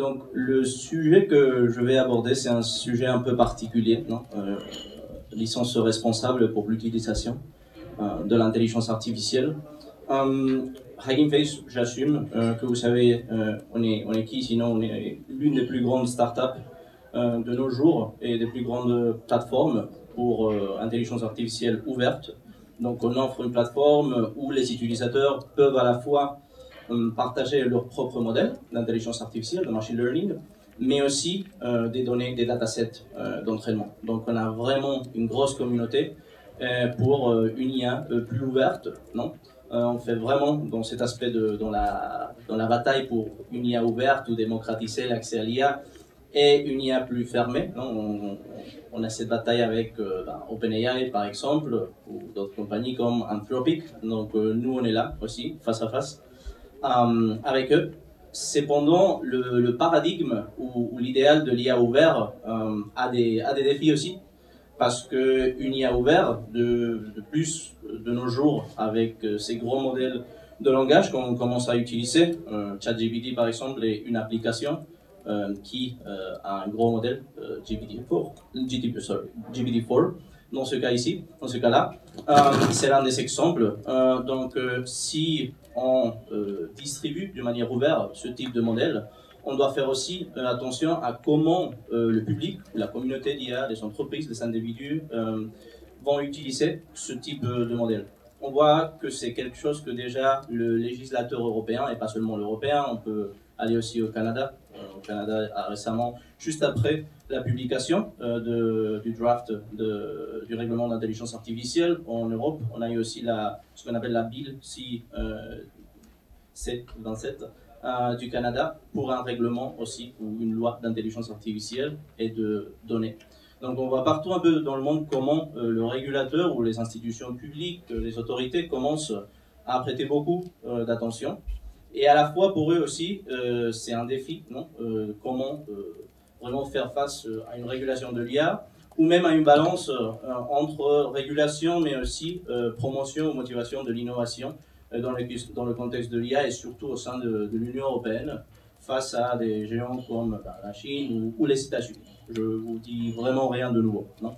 Donc, le sujet que je vais aborder, c'est un sujet un peu particulier, non licence responsable pour l'utilisation de l'intelligence artificielle. Hugging Face, j'assume que vous savez, on est qui sinon on est l'une des plus grandes startups de nos jours et des plus grandes plateformes pour intelligence artificielle ouverte. Donc, on offre une plateforme où les utilisateurs peuvent à la fois partager leur propre modèle d'intelligence artificielle, de machine learning, mais aussi des données, des datasets d'entraînement. Donc on a vraiment une grosse communauté pour une IA plus ouverte, non on fait vraiment dans cet aspect dans la bataille pour une IA ouverte ou démocratiser l'accès à l'IA et une IA plus fermée. Non on a cette bataille avec OpenAI par exemple, ou d'autres compagnies comme Anthropic. Donc nous on est là aussi, face à face. Avec eux. Cependant, le paradigme ou l'idéal de l'IA ouvert a des défis aussi, parce qu'une IA ouverte, de plus de nos jours, avec ces gros modèles de langage qu'on commence à utiliser, ChatGPT par exemple est une application qui a un gros modèle, GPT-4, dans ce cas ici, dans ce cas-là, c'est l'un des exemples. Donc, si on distribue de manière ouverte ce type de modèle, on doit faire aussi attention à comment le public, la communauté d'IA, les entreprises, les individus vont utiliser ce type de modèle. On voit que c'est quelque chose que déjà le législateur européen, et pas seulement l'européen, on peut aller aussi au Canada. Au Canada a récemment, juste après la publication du draft du règlement d'intelligence artificielle en Europe, on a eu aussi ce qu'on appelle la Bill C-27 du Canada pour un règlement aussi, ou une loi d'intelligence artificielle et de données. Donc on voit partout un peu dans le monde comment le régulateur ou les institutions publiques, les autorités commencent à prêter beaucoup d'attention. Et à la fois pour eux aussi, c'est un défi, non comment vraiment faire face à une régulation de l'IA ou même à une balance entre régulation mais aussi promotion ou motivation de l'innovation dans le contexte de l'IA et surtout au sein de l'Union européenne face à des géants comme la Chine ou les États-Unis. Je vous dis vraiment rien de nouveau. Non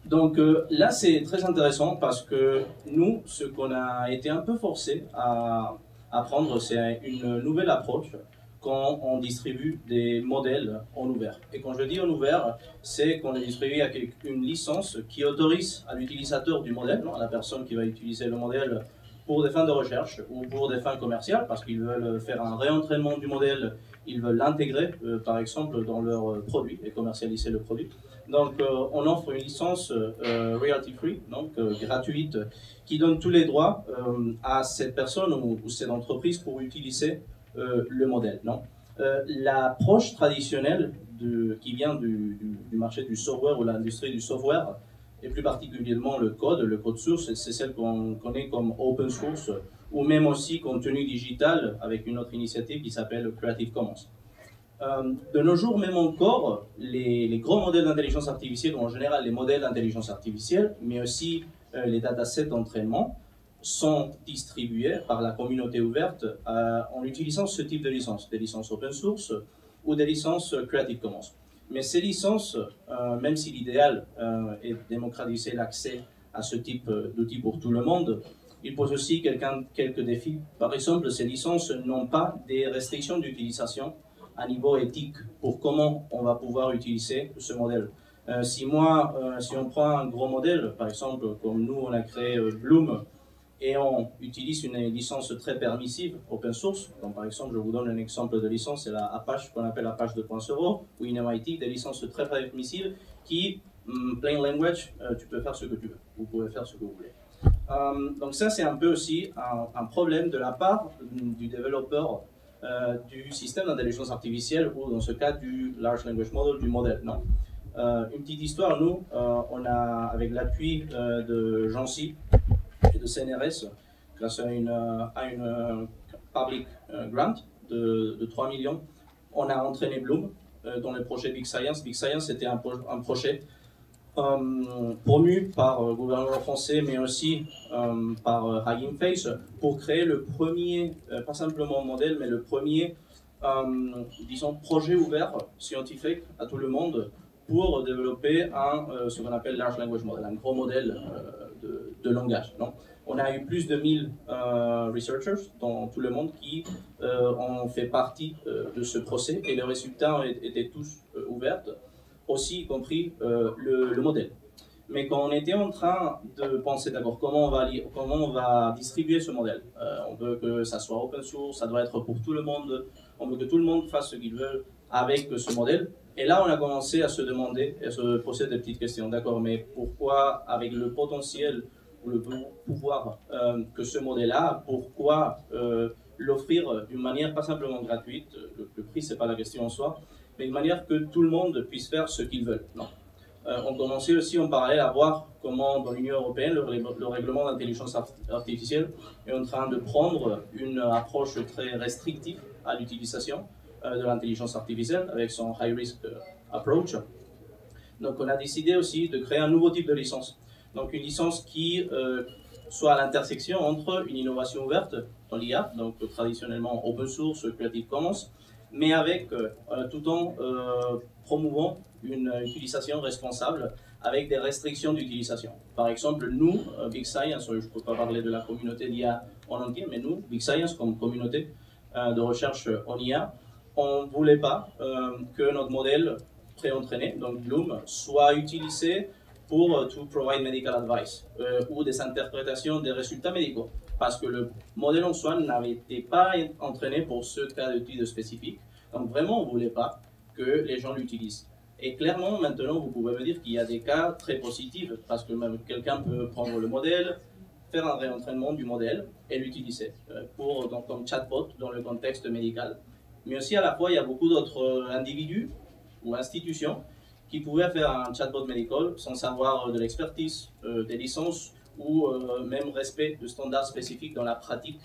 donc là, c'est très intéressant parce que nous, ce qu'on a été un peu forcé à prendre, c'est une nouvelle approche quand on distribue des modèles en ouvert. Et quand je dis en ouvert, c'est qu'on les distribue avec une licence qui autorise à l'utilisateur du modèle, à la personne qui va utiliser le modèle pour des fins de recherche ou pour des fins commerciales, parce qu'ils veulent faire un réentraînement du modèle, ils veulent l'intégrer, par exemple, dans leur produit et commercialiser le produit. Donc, on offre une licence royalty free, donc gratuite, qui donne tous les droits à cette personne ou cette entreprise pour utiliser le modèle. L'approche traditionnelle qui vient du marché du software ou l'industrie du software, et plus particulièrement le code source, c'est celle qu'on connaît comme open source, ou même aussi contenu digital avec une autre initiative qui s'appelle Creative Commons. De nos jours, même encore, les gros modèles d'intelligence artificielle, ou en général les modèles d'intelligence artificielle, mais aussi les datasets d'entraînement, sont distribués par la communauté ouverte en utilisant ce type de licences, des licences open source ou des licences Creative Commons. Mais ces licences, même si l'idéal est de démocratiser l'accès à ce type d'outils pour tout le monde, il pose aussi quelques défis. Par exemple, ces licences n'ont pas des restrictions d'utilisation à niveau éthique pour comment on va pouvoir utiliser ce modèle. Si on prend un gros modèle, par exemple, comme nous on a créé Bloom, et on utilise une licence très permissive, open source, donc par exemple, je vous donne un exemple de licence, c'est la Apache, qu'on appelle Apache 2.0, ou une MIT, des licences très permissives qui, plain language, tu peux faire ce que tu veux, vous pouvez faire ce que vous voulez. Donc ça, c'est un peu aussi un problème de la part du développeur du système d'intelligence artificielle, ou dans ce cas, du large language model, du modèle. Non. Une petite histoire, nous, on a, avec l'appui de Jancy, et de CNRS, grâce à une public grant de 3 millions, on a entraîné Bloom dans le projet Big Science. Big Science était un projet promu par le gouvernement français, mais aussi par Hugging Face, pour créer le premier, pas simplement modèle, mais le premier disons, projet ouvert scientifique à tout le monde pour développer ce qu'on appelle large language model, un gros modèle de langage. Non, on a eu plus de 1000 researchers dans tout le monde qui ont fait partie de ce procès et les résultats étaient tous ouverts, aussi y compris le modèle. Mais quand on était en train de penser d'abord comment on va distribuer ce modèle, on veut que ça soit open source, ça doit être pour tout le monde, on veut que tout le monde fasse ce qu'il veut avec ce modèle. Et là, on a commencé à se demander et à se poser des petites questions. D'accord, mais pourquoi, avec le potentiel ou le pouvoir que ce modèle a, pourquoi l'offrir d'une manière pas simplement gratuite, le prix, c'est pas la question en soi, mais d'une manière que tout le monde puisse faire ce qu'il veut. Non. On commençait aussi en parallèle à voir comment dans l'Union européenne, le règlement d'intelligence artificielle est en train de prendre une approche très restrictive à l'utilisation de l'intelligence artificielle avec son high risk approach. Donc on a décidé aussi de créer un nouveau type de licence. Donc une licence qui soit à l'intersection entre une innovation ouverte dans l'IA, donc traditionnellement open source, Creative Commons, mais avec tout en promouvant une utilisation responsable avec des restrictions d'utilisation. Par exemple, nous, Big Science, je ne peux pas parler de la communauté d'IA en entier, mais nous, Big Science, comme communauté de recherche en IA, on ne voulait pas que notre modèle pré-entraîné, donc Bloom, soit utilisé pour to provide medical advice ou des interprétations des résultats médicaux. Parce que le modèle en soi n'avait été pas entraîné pour ce cas d'étude spécifique. Donc vraiment, on ne voulait pas que les gens l'utilisent. Et clairement, maintenant, vous pouvez me dire qu'il y a des cas très positifs, parce que même quelqu'un peut prendre le modèle, faire un réentraînement du modèle et l'utiliser donc, comme chatbot dans le contexte médical. Mais aussi, à la fois, il y a beaucoup d'autres individus ou institutions qui pouvaient faire un chatbot médical sans savoir de l'expertise, des licences ou même respect de standards spécifiques dans la pratique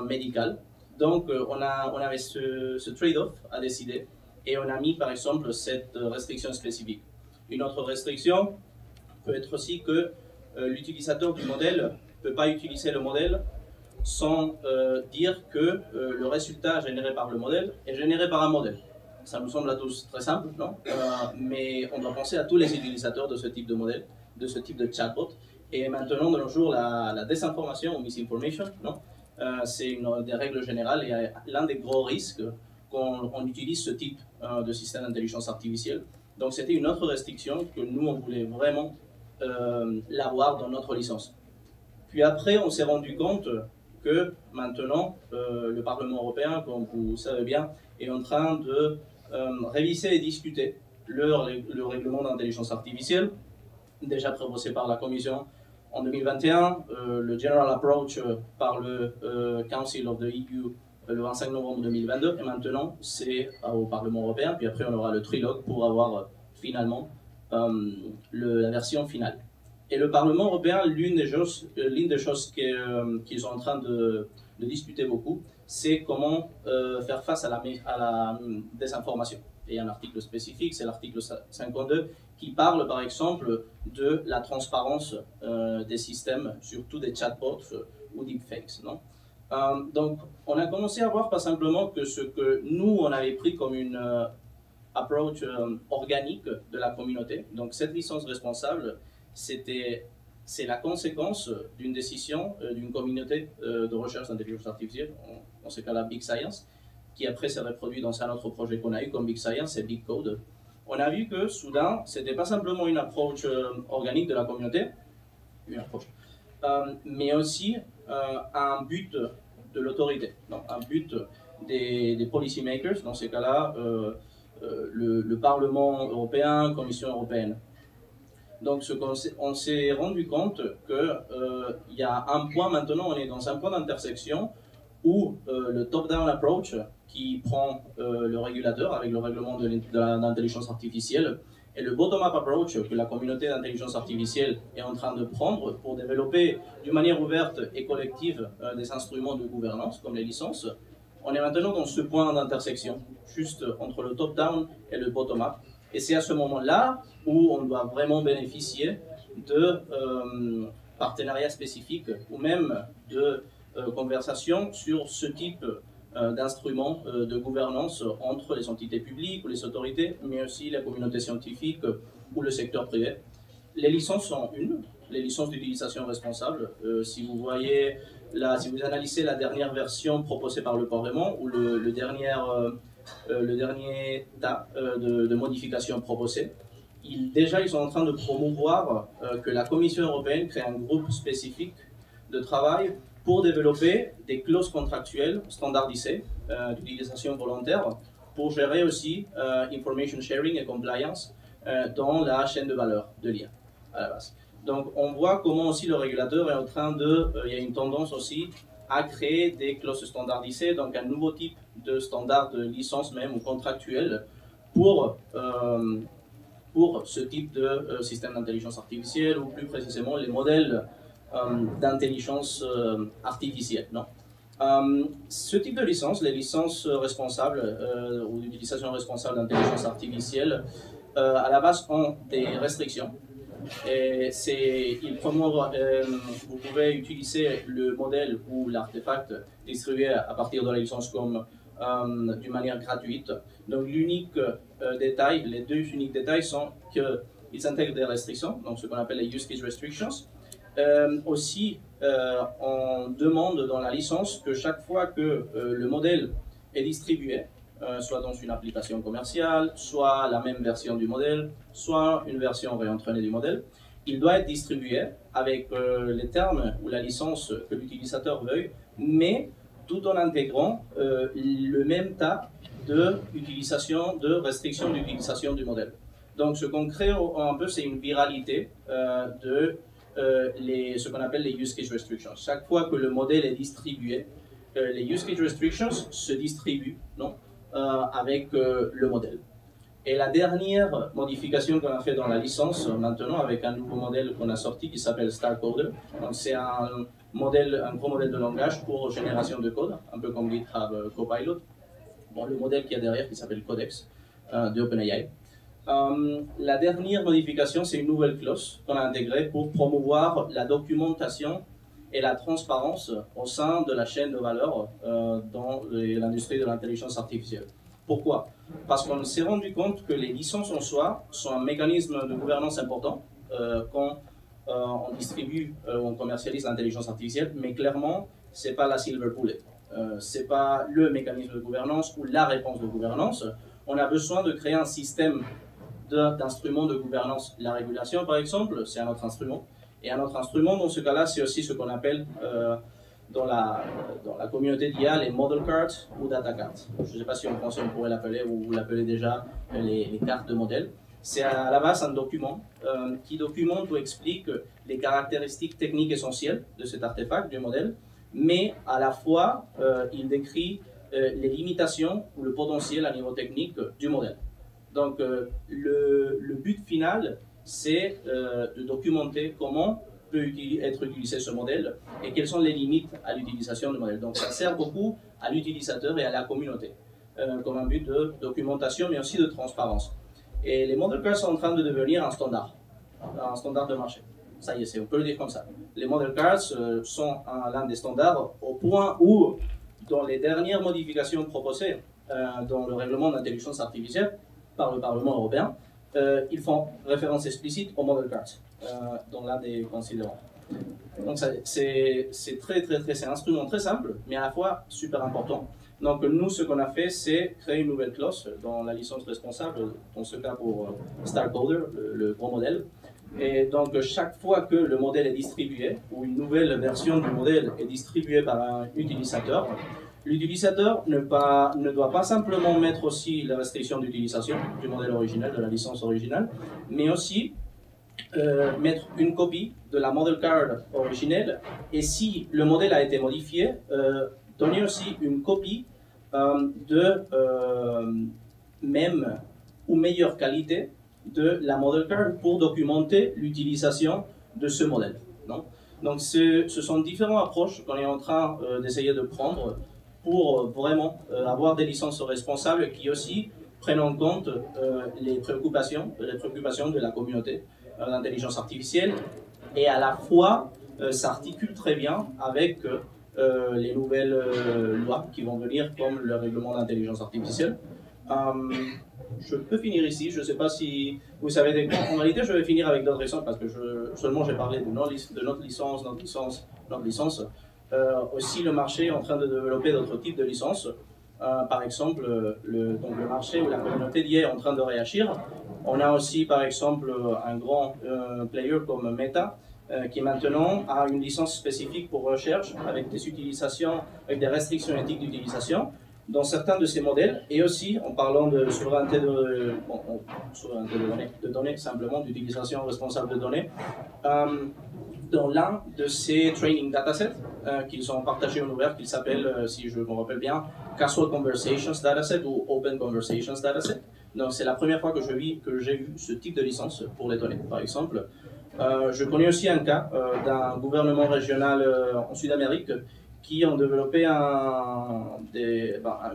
médicale. Donc, on avait ce trade-off à décider. Et on a mis par exemple cette restriction spécifique. Une autre restriction peut être aussi que l'utilisateur du modèle ne peut pas utiliser le modèle sans dire que le résultat généré par le modèle est généré par un modèle. Ça nous semble à tous très simple, non mais on doit penser à tous les utilisateurs de ce type de modèle, de ce type de chatbot. Et maintenant, de nos jours, la désinformation ou misinformation, c'est une des règles générales et l'un des gros risques qu'on utilise ce type de système d'intelligence artificielle. Donc c'était une autre restriction que nous, on voulait vraiment l'avoir dans notre licence. Puis après, on s'est rendu compte que maintenant, le Parlement européen, comme vous savez bien, est en train de réviser et discuter le règlement d'intelligence artificielle, déjà proposé par la Commission en 2021, le General Approach par le Council of the EU le 25 novembre 2022, et maintenant c'est au Parlement européen, puis après on aura le trilogue pour avoir finalement la version finale. Et le Parlement européen, l'une des choses qu'ils sont en train de discuter beaucoup, c'est comment faire face à la désinformation. Et il y a un article spécifique, c'est l'article 52, qui parle par exemple de la transparence des systèmes, surtout des chatbots ou deepfakes, non? Donc, on a commencé à voir pas simplement que ce que nous, on avait pris comme une approach organique de la communauté. Donc, cette licence responsable, c'est la conséquence d'une décision d'une communauté de recherche d'intelligence artificielle, dans ce cas-là Big Science, qui après s'est reproduit dans un autre projet qu'on a eu comme Big Science et Big Code. On a vu que soudain, c'était pas simplement une approche organique de la communauté, mais aussi un but de l'autorité, un but des policy makers, dans ces cas-là, le Parlement européen, Commission européenne. Donc on s'est rendu compte qu'il y a un point maintenant, on est dans un point d'intersection où le top-down approach qui prend le régulateur avec le règlement de l'intelligence artificielle et le bottom-up approach que la communauté d'intelligence artificielle est en train de prendre pour développer d'une manière ouverte et collective des instruments de gouvernance comme les licences, on est maintenant dans ce point d'intersection, juste entre le top-down et le bottom-up. Et c'est à ce moment-là où on doit vraiment bénéficier de partenariats spécifiques ou même de conversations sur ce type d'instruments de gouvernance entre les entités publiques ou les autorités, mais aussi la communauté scientifique ou le secteur privé. Les licences sont les licences d'utilisation responsable. Si vous voyez, si vous analysez la dernière version proposée par le Parlement ou le dernier tas de modifications proposées, déjà ils sont en train de promouvoir que la Commission européenne crée un groupe spécifique de travail pour développer des clauses contractuelles standardisées d'utilisation volontaire pour gérer aussi information sharing et compliance dans la chaîne de valeur de l'IA à la base. Donc on voit comment aussi le régulateur est en train il y a une tendance aussi à créer des clauses standardisées, donc un nouveau type de standard de licence même ou contractuel pour ce type de système d'intelligence artificielle ou plus précisément les modèles d'intelligence artificielle. Non. Ce type de licence, les licences responsables ou d'utilisation responsable d'intelligence artificielle, à la base ont des restrictions. Et vous pouvez utiliser le modèle ou l'artefact distribué à partir de la licence comme d'une manière gratuite. Donc l'unique détail, les deux uniques détails sont qu'ils intègrent des restrictions, donc ce qu'on appelle les use case restrictions. Aussi, on demande dans la licence que chaque fois que le modèle est distribué, soit dans une application commerciale, soit la même version du modèle, soit une version réentraînée du modèle, il doit être distribué avec les termes ou la licence que l'utilisateur veuille, mais tout en intégrant le même tas de restrictions d'utilisation du modèle. Donc ce qu'on crée un peu, c'est une viralité ce qu'on appelle les use case restrictions. Chaque fois que le modèle est distribué, les use case restrictions se distribuent avec le modèle. Et la dernière modification qu'on a fait dans la licence maintenant avec un nouveau modèle qu'on a sorti qui s'appelle StarCoder. Donc c'est un gros modèle de langage pour génération de code, un peu comme GitHub Copilot. Bon, le modèle qu'il y a derrière qui s'appelle Codex de OpenAI. La dernière modification, c'est une nouvelle clause qu'on a intégrée pour promouvoir la documentation et la transparence au sein de la chaîne de valeur dans l'industrie de l'intelligence artificielle. Pourquoi? Parce qu'on s'est rendu compte que les licences en soi sont un mécanisme de gouvernance important quand on distribue ou on commercialise l'intelligence artificielle, mais clairement, ce n'est pas la silver bullet. Ce n'est pas le mécanisme de gouvernance ou la réponse de gouvernance. On a besoin de créer un système d'instruments de gouvernance. La régulation, par exemple, c'est un autre instrument. Et un autre instrument, dans ce cas-là, c'est aussi ce qu'on appelle dans la communauté d'IA les model cards ou data cards. Je ne sais pas si en français on pourrait l'appeler ou vous l'appelez déjà les cartes de modèle. C'est à la base un document qui documente ou explique les caractéristiques techniques essentielles de cet artefact, du modèle, mais à la fois il décrit les limitations ou le potentiel à niveau technique du modèle. Donc le but final, c'est de documenter comment peut être utilisé ce modèle et quelles sont les limites à l'utilisation du modèle. Donc ça sert beaucoup à l'utilisateur et à la communauté comme un but de documentation mais aussi de transparence. Et les model cards sont en train de devenir un standard de marché. Ça y est, on peut le dire comme ça. Les model cards sont l'un des standards au point où, dans les dernières modifications proposées dans le règlement d'intelligence artificielle par le Parlement européen, ils font référence explicite aux model cards dans l'un des considérants. Donc c'est un instrument très simple, mais à la fois super important. Donc nous, ce qu'on a fait, c'est créer une nouvelle clause dans la licence responsable, dans ce cas pour StarCoder, le gros modèle. Et donc chaque fois que le modèle est distribué, ou une nouvelle version du modèle est distribuée par un utilisateur, l'utilisateur ne doit pas simplement mettre aussi la restriction d'utilisation du modèle original, de la licence originale, mais aussi mettre une copie de la model card originelle, et si le modèle a été modifié, donner aussi une copie de même ou meilleure qualité de la model card pour documenter l'utilisation de ce modèle. Donc ce sont différentes approches qu'on est en train d'essayer de prendre pour vraiment avoir des licences responsables qui aussi prennent en compte les préoccupations de la communauté d'intelligence artificielle, et à la fois s'articule très bien avec les nouvelles lois qui vont venir, comme le règlement d'intelligence artificielle. Je peux finir ici, je ne sais pas si vous savez des quoi. En réalité, je vais finir avec d'autres licences parce que seulement j'ai parlé de notre licence. Aussi, le marché est en train de développer d'autres types de licences. Par exemple, donc le marché ou la communauté d'IA est en train de réagir. On a aussi, par exemple, un grand player comme Meta qui maintenant a une licence spécifique pour recherche avec des utilisations, avec des restrictions éthiques d'utilisation dans certains de ces modèles, et aussi en parlant de souveraineté de données, simplement d'utilisation responsable de données, dans l'un de ces training datasets qu'ils ont partagé en ouvert, qui s'appelle, si je me rappelle bien, Casual Conversations Dataset ou Open Conversations Dataset. Donc c'est la première fois que j'ai vu ce type de licence pour les données, par exemple. Je connais aussi un cas d'un gouvernement régional en Sud-Amérique qui ont développé un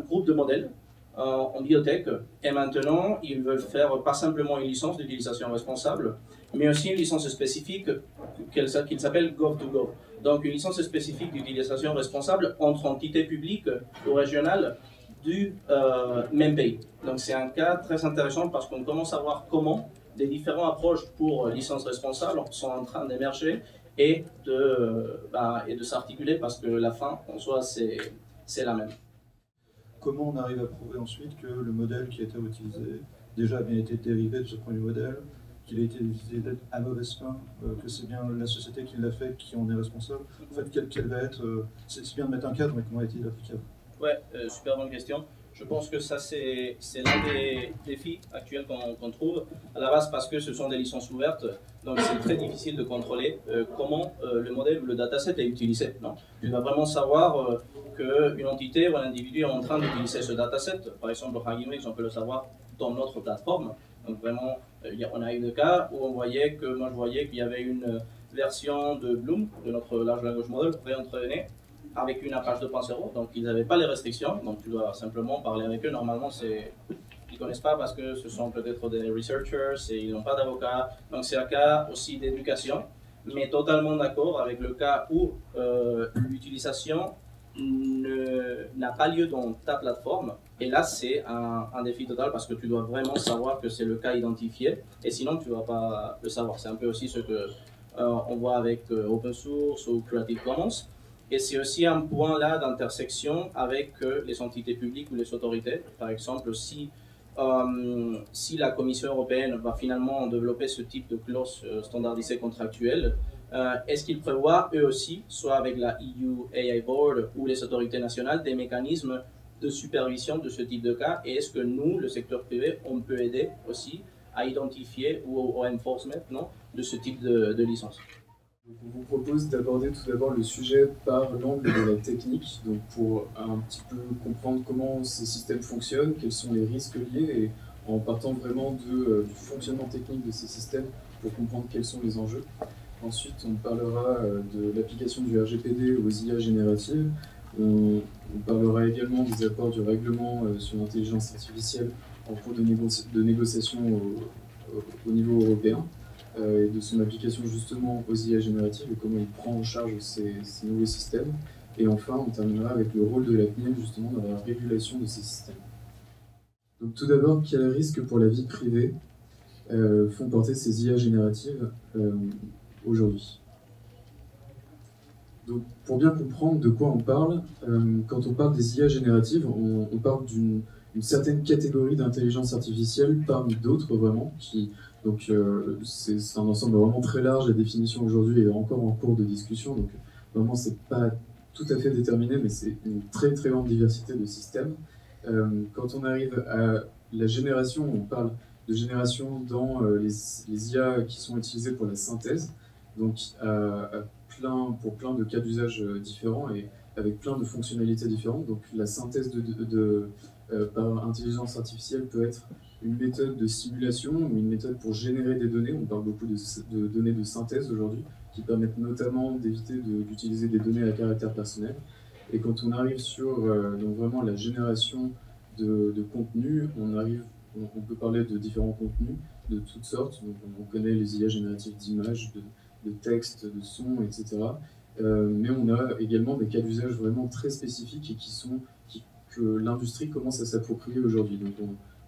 groupe de modèles en biotech, et maintenant ils veulent faire pas simplement une licence d'utilisation responsable, mais aussi une licence spécifique qu'il s'appelle Gov2Gov. Donc une licence spécifique d'utilisation responsable entre entités publiques ou régionales du même pays. Donc c'est un cas très intéressant parce qu'on commence à voir comment les différentes approches pour licence responsable sont en train d'émerger et de s'articuler parce que la fin, en soi, c'est la même. Comment on arrive à prouver ensuite que le modèle qui a été utilisé déjà a bien été dérivé de ce premier modèle, qu'il a été utilisé à mauvaise fin, que c'est bien la société qui l'a fait qui en est responsable? En fait, quel va être... c'est bien de mettre un cadre, mais comment est-il applicable? Ouais, super bonne question. Je pense que ça, c'est l'un des défis actuels qu'on trouve à la base parce que ce sont des licences ouvertes. Donc, c'est très difficile de contrôler comment le modèle ou le dataset est utilisé. Non, tu dois vraiment savoir qu'une entité ou un individu est en train d'utiliser ce dataset. Par exemple, au Hugging Mix, on peut le savoir dans notre plateforme. Donc, vraiment, on a eu des cas où je voyais qu'il y avait une version de Bloom, de notre large language model, préentraînée avec une Apache 2.0, donc ils n'avaient pas les restrictions, donc tu dois simplement parler avec eux. Normalement, ils ne connaissent pas parce que ce sont peut-être des researchers et ils n'ont pas d'avocat, donc c'est un cas aussi d'éducation, mais totalement d'accord avec le cas où l'utilisation n'a pas lieu dans ta plateforme, et là c'est un défi total parce que tu dois vraiment savoir que c'est le cas identifié, et sinon tu ne vas pas le savoir. C'est un peu aussi ce que on voit avec Open Source ou Creative Commons. Et c'est aussi un point là d'intersection avec les entités publiques ou les autorités. Par exemple, si la Commission européenne va finalement développer ce type de clause standardisée contractuelle, est-ce qu'ils prévoient eux aussi, soit avec la EU AI Board ou les autorités nationales, des mécanismes de supervision de ce type de cas? Et est-ce que nous, le secteur privé, on peut aider aussi à identifier ou au enforcement de ce type de licence? On vous propose d'aborder tout d'abord le sujet par l'angle de la technique, donc pour un petit peu comprendre comment ces systèmes fonctionnent, quels sont les risques liés, et en partant vraiment du fonctionnement technique de ces systèmes pour comprendre quels sont les enjeux. Ensuite, on parlera de l'application du RGPD aux IA génératives. On parlera également des apports du règlement sur l'intelligence artificielle en cours de négociation au niveau européen. Et de son application justement aux IA génératives et comment il prend en charge ces nouveaux systèmes. Et enfin, on terminera avec le rôle de la CNIL justement dans la régulation de ces systèmes. Donc tout d'abord, quels risques pour la vie privée font porter ces IA génératives aujourd'hui? Donc pour bien comprendre de quoi on parle, quand on parle des IA génératives, on parle d'une certaine catégorie d'intelligence artificielle parmi d'autres vraiment, donc c'est un ensemble vraiment très large. La définition aujourd'hui est encore en cours de discussion, donc vraiment c'est pas tout à fait déterminé, mais c'est une très très grande diversité de systèmes. Quand on arrive à la génération, on parle de génération dans les IA qui sont utilisées pour la synthèse, donc pour plein de cas d'usage différents et avec plein de fonctionnalités différentes. Donc la synthèse par intelligence artificielle peut être une méthode de simulation ou une méthode pour générer des données. On parle beaucoup de données de synthèse aujourd'hui, qui permettent notamment d'éviter d'utiliser des données à caractère personnel. Et quand on arrive sur donc vraiment la génération de contenu, on peut parler de différents contenus de toutes sortes. Donc, on connaît les IA génératives d'images, de textes, de sons, etc. mais on a également des cas d'usage vraiment très spécifiques et que l'industrie commence à s'approprier aujourd'hui. Donc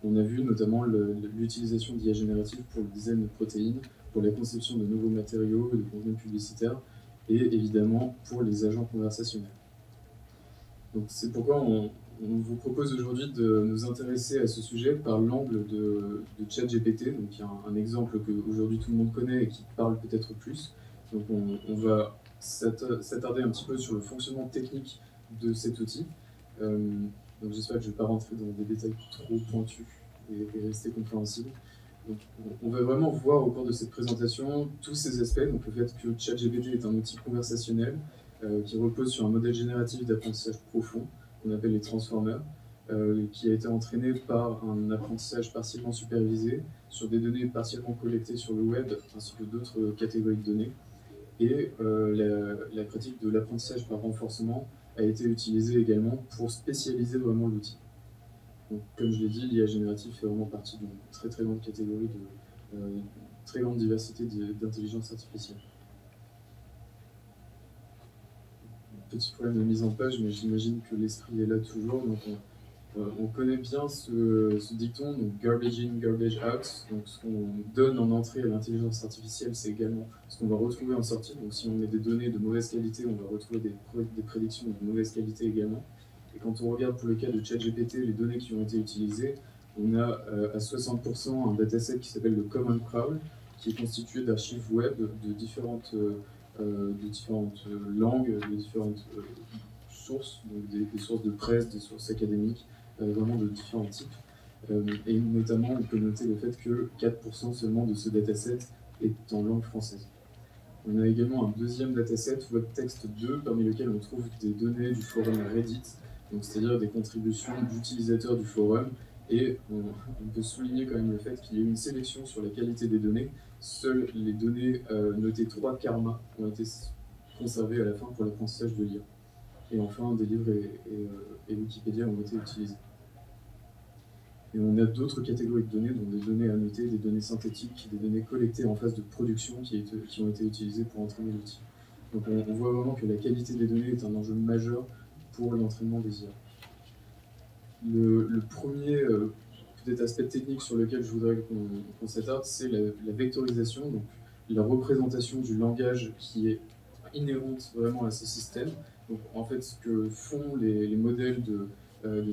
on a vu notamment l'utilisation d'IA générative pour le design de protéines, pour la conception de nouveaux matériaux, de contenus publicitaires, et évidemment pour les agents conversationnels. Donc c'est pourquoi on vous propose aujourd'hui de nous intéresser à ce sujet par l'angle de ChatGPT. Donc il y a un exemple que aujourd'hui tout le monde connaît et qui parle peut-être plus. Donc on va s'attarder un petit peu sur le fonctionnement technique de cet outil. Donc j'espère que je ne vais pas rentrer dans des détails trop pointus et rester compréhensible. Donc, on va vraiment voir au cours de cette présentation tous ces aspects, donc le fait que ChatGPT est un outil conversationnel qui repose sur un modèle génératif d'apprentissage profond, qu'on appelle les transformers, qui a été entraîné par un apprentissage partiellement supervisé sur des données partiellement collectées sur le web, ainsi que d'autres catégories de données. Et la pratique de l'apprentissage par renforcement a été utilisée également pour spécialiser vraiment l'outil. Donc, comme je l'ai dit, l'IA générative fait vraiment partie d'une très très grande catégorie très grande diversité d'intelligence artificielle. Petit problème de mise en page, mais j'imagine que l'esprit est là toujours. Donc on connaît bien ce dicton, donc garbage in, garbage out. Donc ce qu'on donne en entrée à l'intelligence artificielle, c'est également ce qu'on va retrouver en sortie. Donc si on met des données de mauvaise qualité, on va retrouver des prédictions de mauvaise qualité également. Et quand on regarde pour le cas de ChatGPT, les données qui ont été utilisées, on a à 60% un dataset qui s'appelle le Common Crawl, qui est constitué d'archives web de différentes langues, de différentes sources, donc des sources de presse, des sources académiques, vraiment de différents types. Et notamment, on peut noter le fait que 4% seulement de ce dataset est en langue française. On a également un deuxième dataset, WebText 2, parmi lequel on trouve des données du forum Reddit, c'est-à-dire des contributions d'utilisateurs du forum, et on peut souligner quand même le fait qu'il y a eu une sélection sur la qualité des données. Seules les données notées 3 karma ont été conservées à la fin pour l'apprentissage de l'IA. Et enfin, des livres et Wikipédia ont été utilisés. Et on a d'autres catégories de données, dont des données annotées, des données synthétiques, des données collectées en phase de production qui ont été utilisées pour entraîner l'outil. Donc on voit vraiment que la qualité des données est un enjeu majeur pour l'entraînement des IA. Le premier peut-être aspect technique sur lequel je voudrais qu'on s'attarde, c'est la vectorisation, donc la représentation du langage qui est inhérente vraiment à ces systèmes. Donc en fait, ce que font les modèles de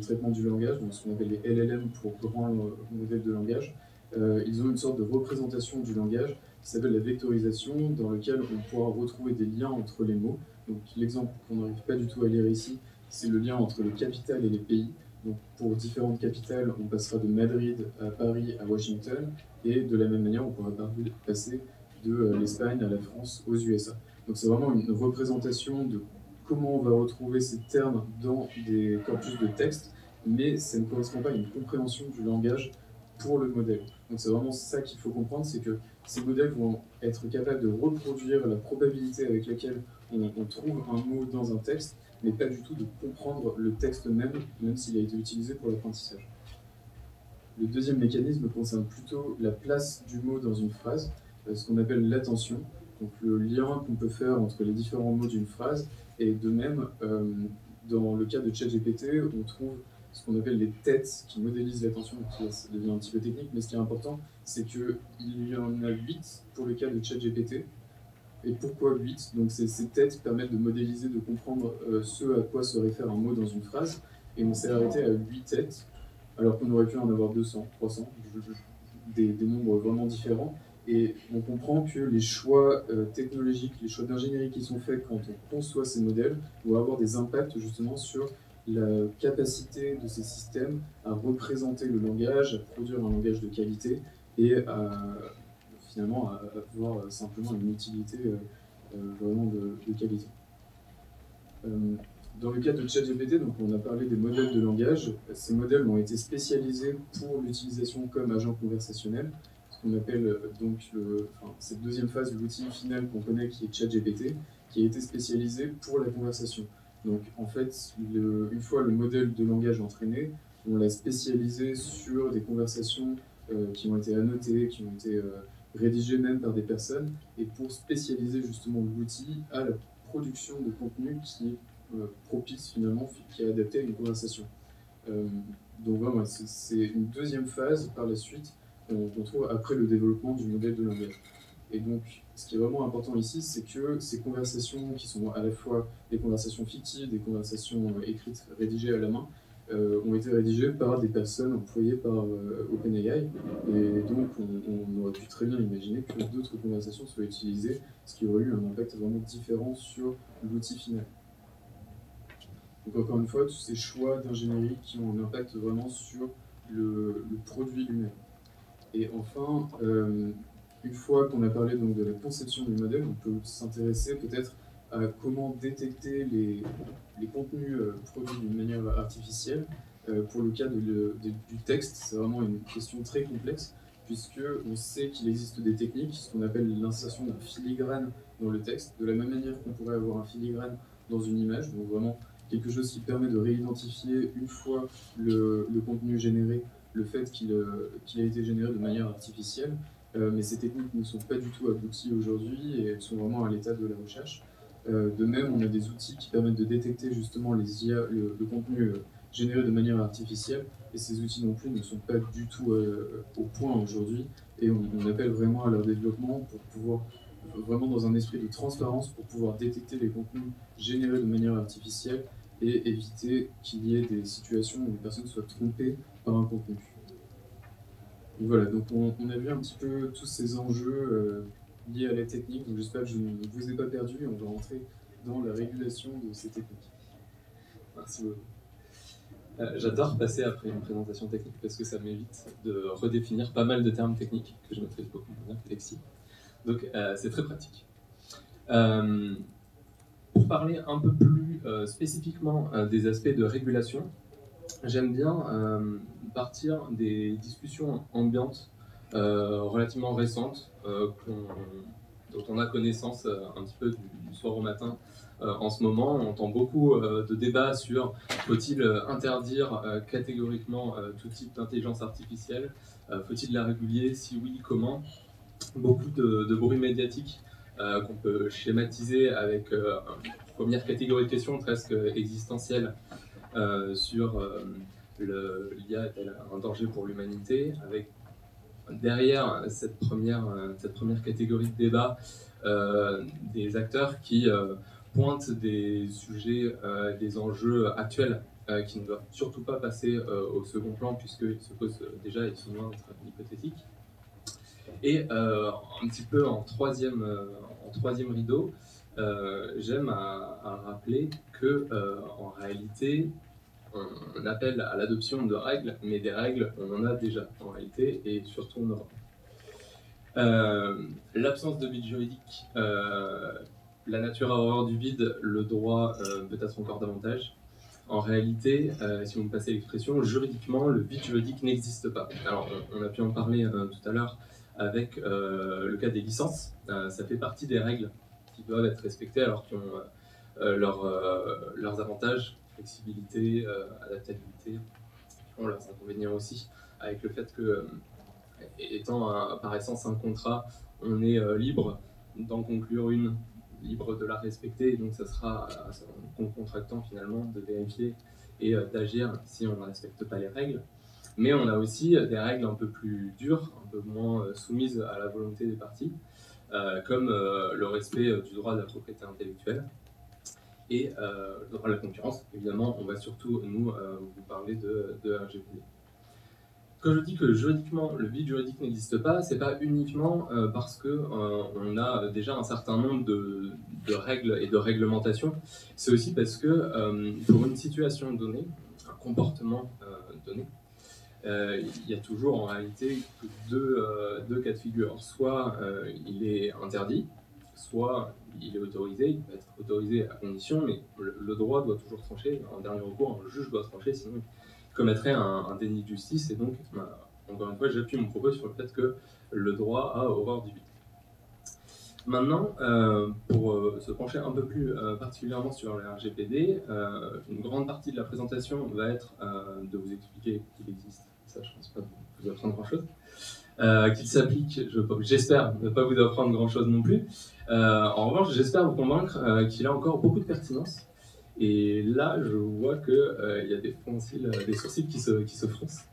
traitement du langage, donc ce qu'on appelle les LLM pour grands modèles de langage, ils ont une sorte de représentation du langage qui s'appelle la vectorisation, dans lequel on pourra retrouver des liens entre les mots. Donc l'exemple qu'on n'arrive pas du tout à lire ici, c'est le lien entre les capitales et les pays. Donc pour différentes capitales, on passera de Madrid à Paris à Washington, et de la même manière, on pourra passer de l'Espagne à la France aux USA. Donc c'est vraiment une représentation de comment on va retrouver ces termes dans des corpus de texte, mais ça ne correspond pas à une compréhension du langage pour le modèle. Donc c'est vraiment ça qu'il faut comprendre, c'est que ces modèles vont être capables de reproduire la probabilité avec laquelle on trouve un mot dans un texte, mais pas du tout de comprendre le texte même s'il a été utilisé pour l'apprentissage. Le deuxième mécanisme concerne plutôt la place du mot dans une phrase, ce qu'on appelle l'attention, donc le lien qu'on peut faire entre les différents mots d'une phrase, et de même, dans le cas de ChatGPT, on trouve ce qu'on appelle les têtes qui modélisent l'attention, donc ça devient un petit peu technique, mais ce qui est important, c'est qu'il y en a 8 pour le cas de ChatGPT. Et pourquoi 8? Donc ces têtes permettent de modéliser, de comprendre ce à quoi se réfère un mot dans une phrase, et on s'est arrêté à 8 têtes, alors qu'on aurait pu en avoir 200, 300, des nombres vraiment différents. Et on comprend que les choix technologiques, les choix d'ingénierie qui sont faits quand on conçoit ces modèles vont avoir des impacts justement sur la capacité de ces systèmes à représenter le langage, à produire un langage de qualité et finalement à avoir simplement une utilité vraiment de qualité. Dans le cas de ChatGPT, donc on a parlé des modèles de langage. Ces modèles ont été spécialisés pour l'utilisation comme agent conversationnel, ce qu'on appelle donc cette deuxième phase de l'outil final qu'on connaît qui est ChatGPT, qui a été spécialisé pour la conversation. Donc en fait, une fois le modèle de langage entraîné, on l'a spécialisé sur des conversations qui ont été annotées, qui ont été rédigées même par des personnes, et pour spécialiser justement l'outil à la production de contenu qui est propice finalement, qui est adapté à une conversation. Donc vraiment, c'est une deuxième phase par la suite qu'on trouve après le développement du modèle de langage. Et donc, ce qui est vraiment important ici, c'est que ces conversations qui sont à la fois des conversations fictives, des conversations écrites, rédigées à la main, ont été rédigées par des personnes employées par OpenAI. Et donc, on aurait pu très bien imaginer que d'autres conversations soient utilisées, ce qui aurait eu un impact vraiment différent sur l'outil final. Donc encore une fois, tous ces choix d'ingénierie qui ont un impact vraiment sur le produit lui-même. Et enfin, une fois qu'on a parlé donc de la conception du modèle, on peut s'intéresser peut-être à comment détecter les contenus produits d'une manière artificielle. Pour le cas du texte, c'est vraiment une question très complexe, puisqu'on sait qu'il existe des techniques, ce qu'on appelle l'insertion d'un filigrane dans le texte, de la même manière qu'on pourrait avoir un filigrane dans une image, donc vraiment quelque chose qui permet de réidentifier une fois le contenu généré, le fait qu'il a été généré de manière artificielle. Mais ces techniques ne sont pas du tout abouties aujourd'hui et elles sont vraiment à l'état de la recherche. De même, on a des outils qui permettent de détecter justement les IA, le contenu généré de manière artificielle, et ces outils non plus ne sont pas du tout au point aujourd'hui, et on appelle vraiment à leur développement pour pouvoir, vraiment dans un esprit de transparence, pour pouvoir détecter les contenus générés de manière artificielle et éviter qu'il y ait des situations où les personnes soient trompées par un contenu. Donc voilà, donc on a vu un petit peu tous ces enjeux liés à la technique, donc j'espère que je ne vous ai pas perdu et on va rentrer dans la régulation de ces techniques. Merci beaucoup. J'adore passer après une présentation technique parce que ça m'évite de redéfinir pas mal de termes techniques que je maîtrise beaucoup moins bien que Lexi. Donc c'est très pratique. Pour parler un peu plus spécifiquement des aspects de régulation, j'aime bien partir des discussions ambiantes relativement récentes dont on a connaissance un petit peu du soir au matin. En ce moment, on entend beaucoup de débats sur faut-il interdire catégoriquement tout type d'intelligence artificielle, faut-il la réguler, si oui, comment. Beaucoup de bruit médiatique qu'on peut schématiser avec une première catégorie de questions presque existentielle sur l'IA est-elle un danger pour l'humanité, avec derrière cette première catégorie de débat des acteurs qui pointent des sujets, des enjeux actuels qui ne doivent surtout pas passer au second plan puisqu'ils se posent déjà et sont loin d'être hypothétiques. Et un petit peu en troisième rideau, j'aime à rappeler que en réalité, on appelle à l'adoption de règles, mais des règles, on en a déjà en réalité, et surtout en Europe. L'absence de vide juridique, la nature a horreur du vide, le droit peut-être encore davantage. En réalité, si vous me passez l'expression, juridiquement, le vide juridique n'existe pas. Alors, on a pu en parler tout à l'heure avec le cas des licences. Ça fait partie des règles qui doivent être respectées alors qu'ils ont leurs avantages, flexibilité, adaptabilité, qui ont leurs inconvénients aussi, avec le fait que, étant par essence un contrat, on est libre d'en conclure une, libre de la respecter, et donc ça sera à contractant finalement de vérifier et d'agir si on ne respecte pas les règles. Mais on a aussi des règles un peu plus dures, un peu moins soumises à la volonté des parties, comme le respect du droit de la propriété intellectuelle et le droit de la concurrence. Évidemment, on va surtout, nous, vous parler de RGPD. Quand je dis que juridiquement, le vide juridique n'existe pas, c'est pas uniquement parce qu'on a déjà un certain nombre de règles et de réglementations, c'est aussi parce que pour une situation donnée, un comportement donné, il y a toujours en réalité que deux cas de figure. Soit il est interdit, soit il est autorisé. Il peut être autorisé à condition, mais le droit doit toujours trancher. En dernier recours, un juge doit trancher, sinon il commettrait un déni de justice. Et donc, encore une fois, j'appuie mon propos sur le fait que le droit a horreur du vide. Maintenant, pour se pencher un peu plus particulièrement sur le RGPD, une grande partie de la présentation va être de vous expliquer qu'il existe ça je pense pas vous apprendre grand-chose. Qu'il s'applique, j'espère ne pas vous apprendre grand-chose non plus. En revanche, j'espère vous convaincre qu'il a encore beaucoup de pertinence. Et là, je vois qu'il y a des sourcils qui se froncent.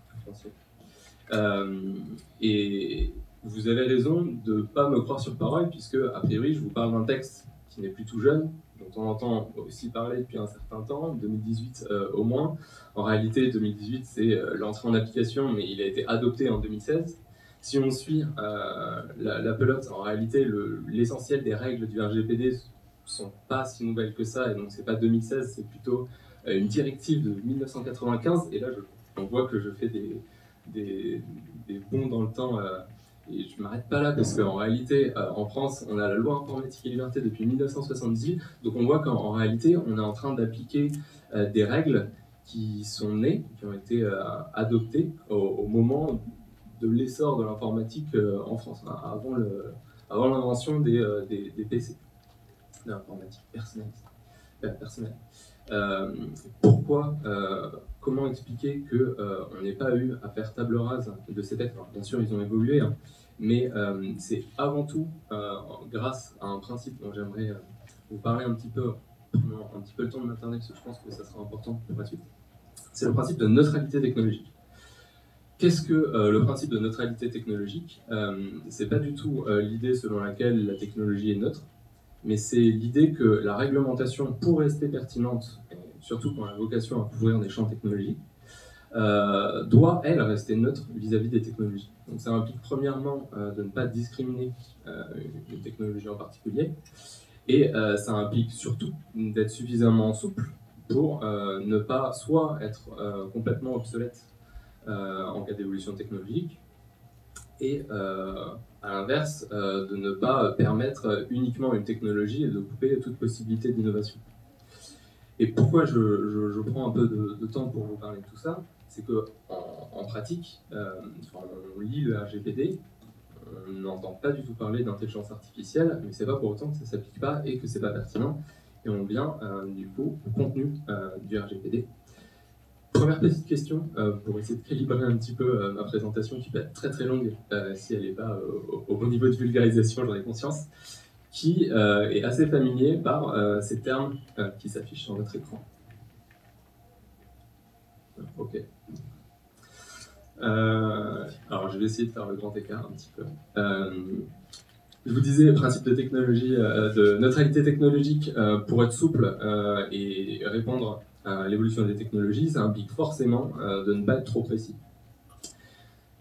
Et vous avez raison de ne pas me croire sur parole, puisque, a priori, je vous parle d'un texte qui n'est plus tout jeune, dont on entend aussi parler depuis un certain temps, 2018 au moins. En réalité, 2018, c'est l'entrée en application, mais il a été adopté en 2016. Si on suit la pelote, en réalité, l'essentiel des règles du RGPD ne sont pas si nouvelles que ça, et donc c'est pas 2016, c'est plutôt une directive de 1995, et là, on voit que je fais des bonds dans le temps, et je ne m'arrête pas là, parce qu'en réalité, en France, on a la loi informatique et liberté depuis 1978, donc on voit qu'en réalité, on est en train d'appliquer des règles qui sont nées, qui ont été adoptées au moment de l'essor de l'informatique en France, avant l'invention des PC, de l'informatique personnelle. Pourquoi comment expliquer qu'on n'ait pas eu à faire table rase de ces textes? Alors, bien sûr, ils ont évolué, hein, mais c'est avant tout grâce à un principe dont j'aimerais vous parler un petit peu, prenant un petit peu le temps de m'interner, parce que je pense que ça sera important pour la suite. C'est le principe de neutralité technologique. Qu'est-ce que le principe de neutralité technologique? C'est pas du tout l'idée selon laquelle la technologie est neutre, mais c'est l'idée que la réglementation, pour rester pertinente, et surtout quand elle a vocation à couvrir des champs technologiques, doit, elle, rester neutre vis-à-vis des technologies. Donc ça implique premièrement de ne pas discriminer une technologie en particulier, et ça implique surtout d'être suffisamment souple pour ne pas soit être complètement obsolète en cas d'évolution technologique, et à l'inverse, de ne pas permettre uniquement une technologie et de couper toute possibilité d'innovation. Et pourquoi je prends un peu de temps pour vous parler de tout ça, c'est qu'en pratique, quand on lit le RGPD, on n'entend pas du tout parler d'intelligence artificielle, mais c'est pas pour autant que ça ne s'applique pas et que c'est pas pertinent. Et on vient du coup au contenu du RGPD. Première petite question, pour essayer de calibrer un petit peu ma présentation, qui peut être très très longue si elle n'est pas au bon niveau de vulgarisation, j'en ai conscience, qui est assez familier par ces termes qui s'affichent sur votre écran. Ok. Alors je vais essayer de faire le grand écart un petit peu. Je vous disais, principe de technologie, de neutralité technologique, pour être souple et répondre à l'évolution des technologies, ça implique forcément de ne pas être trop précis.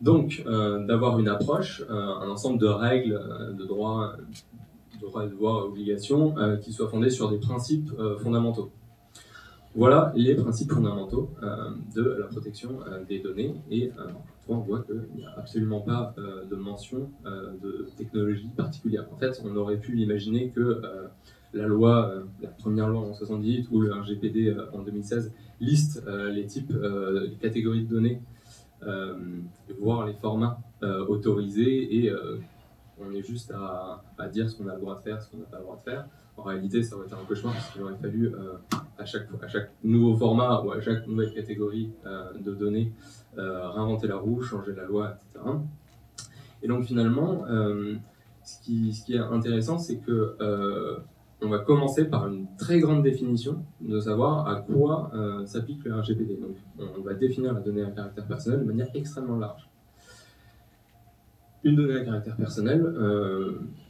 Donc, d'avoir une approche, un ensemble de règles, de droits et devoirs et obligations qui soient fondées sur des principes fondamentaux. Voilà les principes fondamentaux de la protection des données, et on voit qu'il n'y a absolument pas de mention de technologie particulière. En fait, on aurait pu imaginer que la première loi en 78 ou le RGPD en 2016 liste les types, les catégories de données, voire les formats autorisés, et on est juste à dire ce qu'on a le droit de faire, ce qu'on n'a pas le droit de faire. En réalité, ça aurait été un cauchemar, parce qu'il aurait fallu à chaque nouveau format ou à chaque nouvelle catégorie de données réinventer la roue, changer la loi, etc. Et donc finalement, ce qui est intéressant, c'est que on va commencer par une très grande définition de savoir à quoi s'applique le RGPD. Donc on va définir la donnée à caractère personnel de manière extrêmement large. Une donnée à caractère personnel,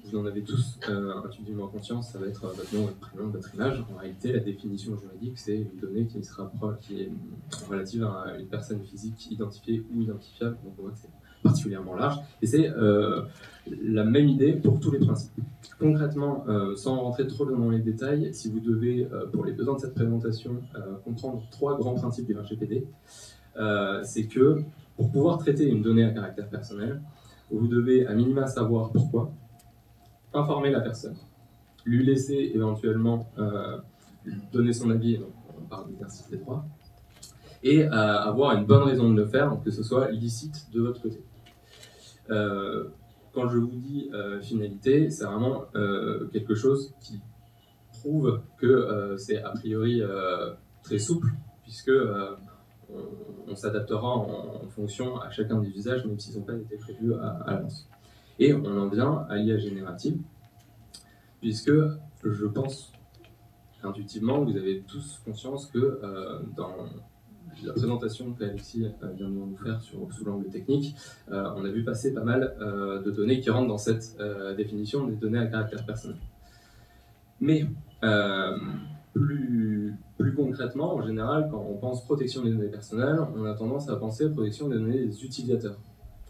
vous en avez tous intuitivement conscience, ça va être votre nom, votre prénom, votre image. En réalité, la définition juridique, c'est une donnée qui est relative à une personne physique identifiée ou identifiable. Donc on voit que c'est particulièrement large. Et c'est la même idée pour tous les principes. Concrètement, sans rentrer trop dans les détails, si vous devez, pour les besoins de cette présentation, comprendre 3 grands principes du RGPD, c'est que pour pouvoir traiter une donnée à caractère personnel, vous devez à minima savoir pourquoi, informer la personne, lui laisser éventuellement donner son avis, donc on parle d'exercice des droits, et avoir une bonne raison de le faire, donc que ce soit licite de votre côté. Quand je vous dis finalité, c'est vraiment quelque chose qui prouve que c'est a priori très souple, puisque on s'adaptera en fonction à chacun des usages, même s'ils n'ont pas été prévus à l'avance. Et on en vient à l'IA générative, puisque je pense intuitivement, vous avez tous conscience que dans la présentation qu'Alexis vient de nous faire sous l'angle technique, on a vu passer pas mal de données qui rentrent dans cette définition des données à caractère personnel. Mais plus concrètement, en général, quand on pense protection des données personnelles, on a tendance à penser protection des données des utilisateurs.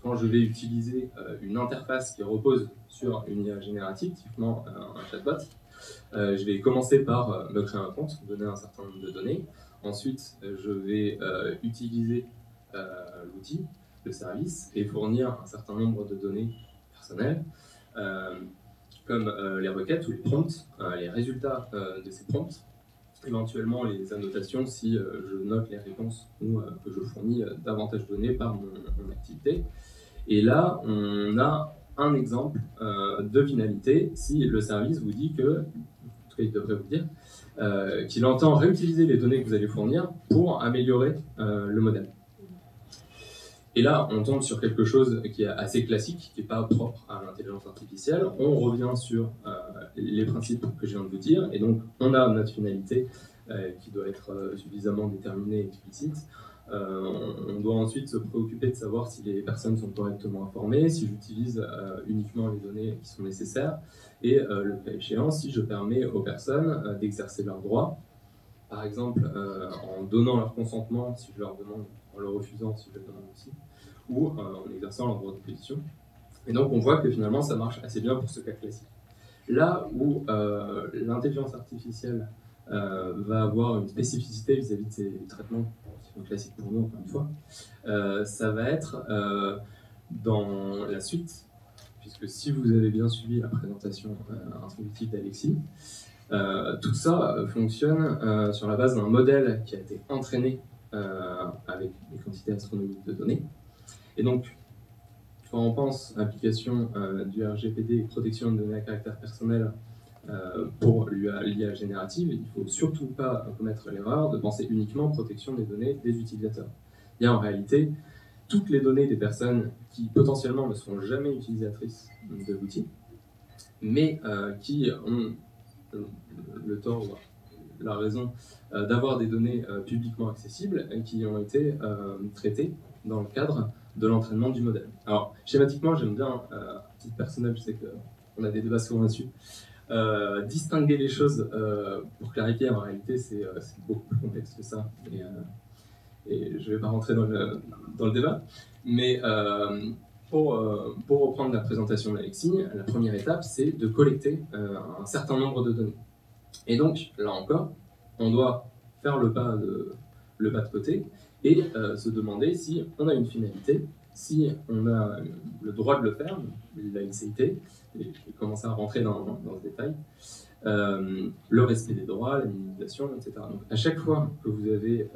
Quand je vais utiliser une interface qui repose sur une IA générative, typiquement un chatbot, je vais commencer par me créer un compte, donner un certain nombre de données. Ensuite, je vais utiliser l'outil, le service, et fournir un certain nombre de données personnelles, comme les requêtes ou les prompts, les résultats de ces prompts, éventuellement les annotations si je note les réponses ou que je fournis davantage de données par mon activité. Et là, on a un exemple de finalité si le service vous dit que, en tout cas il devrait vous dire, qu'il entend réutiliser les données que vous allez fournir pour améliorer le modèle. Et là, on tombe sur quelque chose qui est assez classique, qui n'est pas propre à l'intelligence artificielle. On revient sur les principes que je viens de vous dire, et donc on a notre finalité qui doit être suffisamment déterminée et explicite. On doit ensuite se préoccuper de savoir si les personnes sont correctement informées, si j'utilise uniquement les données qui sont nécessaires, et le cas échéant, si je permets aux personnes d'exercer leurs droits, par exemple en donnant leur consentement si je leur demande, en le refusant si je le demande aussi, ou en exerçant leur droit d'opposition. Et donc on voit que finalement ça marche assez bien pour ce cas classique. Là où l'intelligence artificielle va avoir une spécificité vis-à-vis de ces traitements qui sont classiques pour nous, encore une fois, ça va être dans la suite, puisque si vous avez bien suivi la présentation introductive d'Alexis, tout ça fonctionne sur la base d'un modèle qui a été entraîné avec des quantités astronomiques de données. Et donc, quand on pense application du RGPD et protection de données à caractère personnel pour l'IA générative, il ne faut surtout pas commettre l'erreur de penser uniquement protection des données des utilisateurs. Il y a en réalité toutes les données des personnes qui potentiellement ne seront jamais utilisatrices de l'outil, mais qui ont le tort ou la raison d'avoir des données publiquement accessibles et qui ont été traitées dans le cadre de l'entraînement du modèle. Alors, schématiquement, j'aime bien, à titre personnel, je sais qu'on a des débats souvent là-dessus, distinguer les choses pour clarifier, en réalité, c'est beaucoup plus complexe que ça. Et je ne vais pas rentrer dans le débat, mais pour reprendre la présentation d'Alexis, la première étape, c'est de collecter un certain nombre de données. Et donc, là encore, on doit faire le pas de côté et se demander si on a une finalité, si on a le droit de le faire, la licéité, et je vais commencer à rentrer dans ce détail, le respect des droits, la minimisation, etc. Donc, à chaque fois que vous avez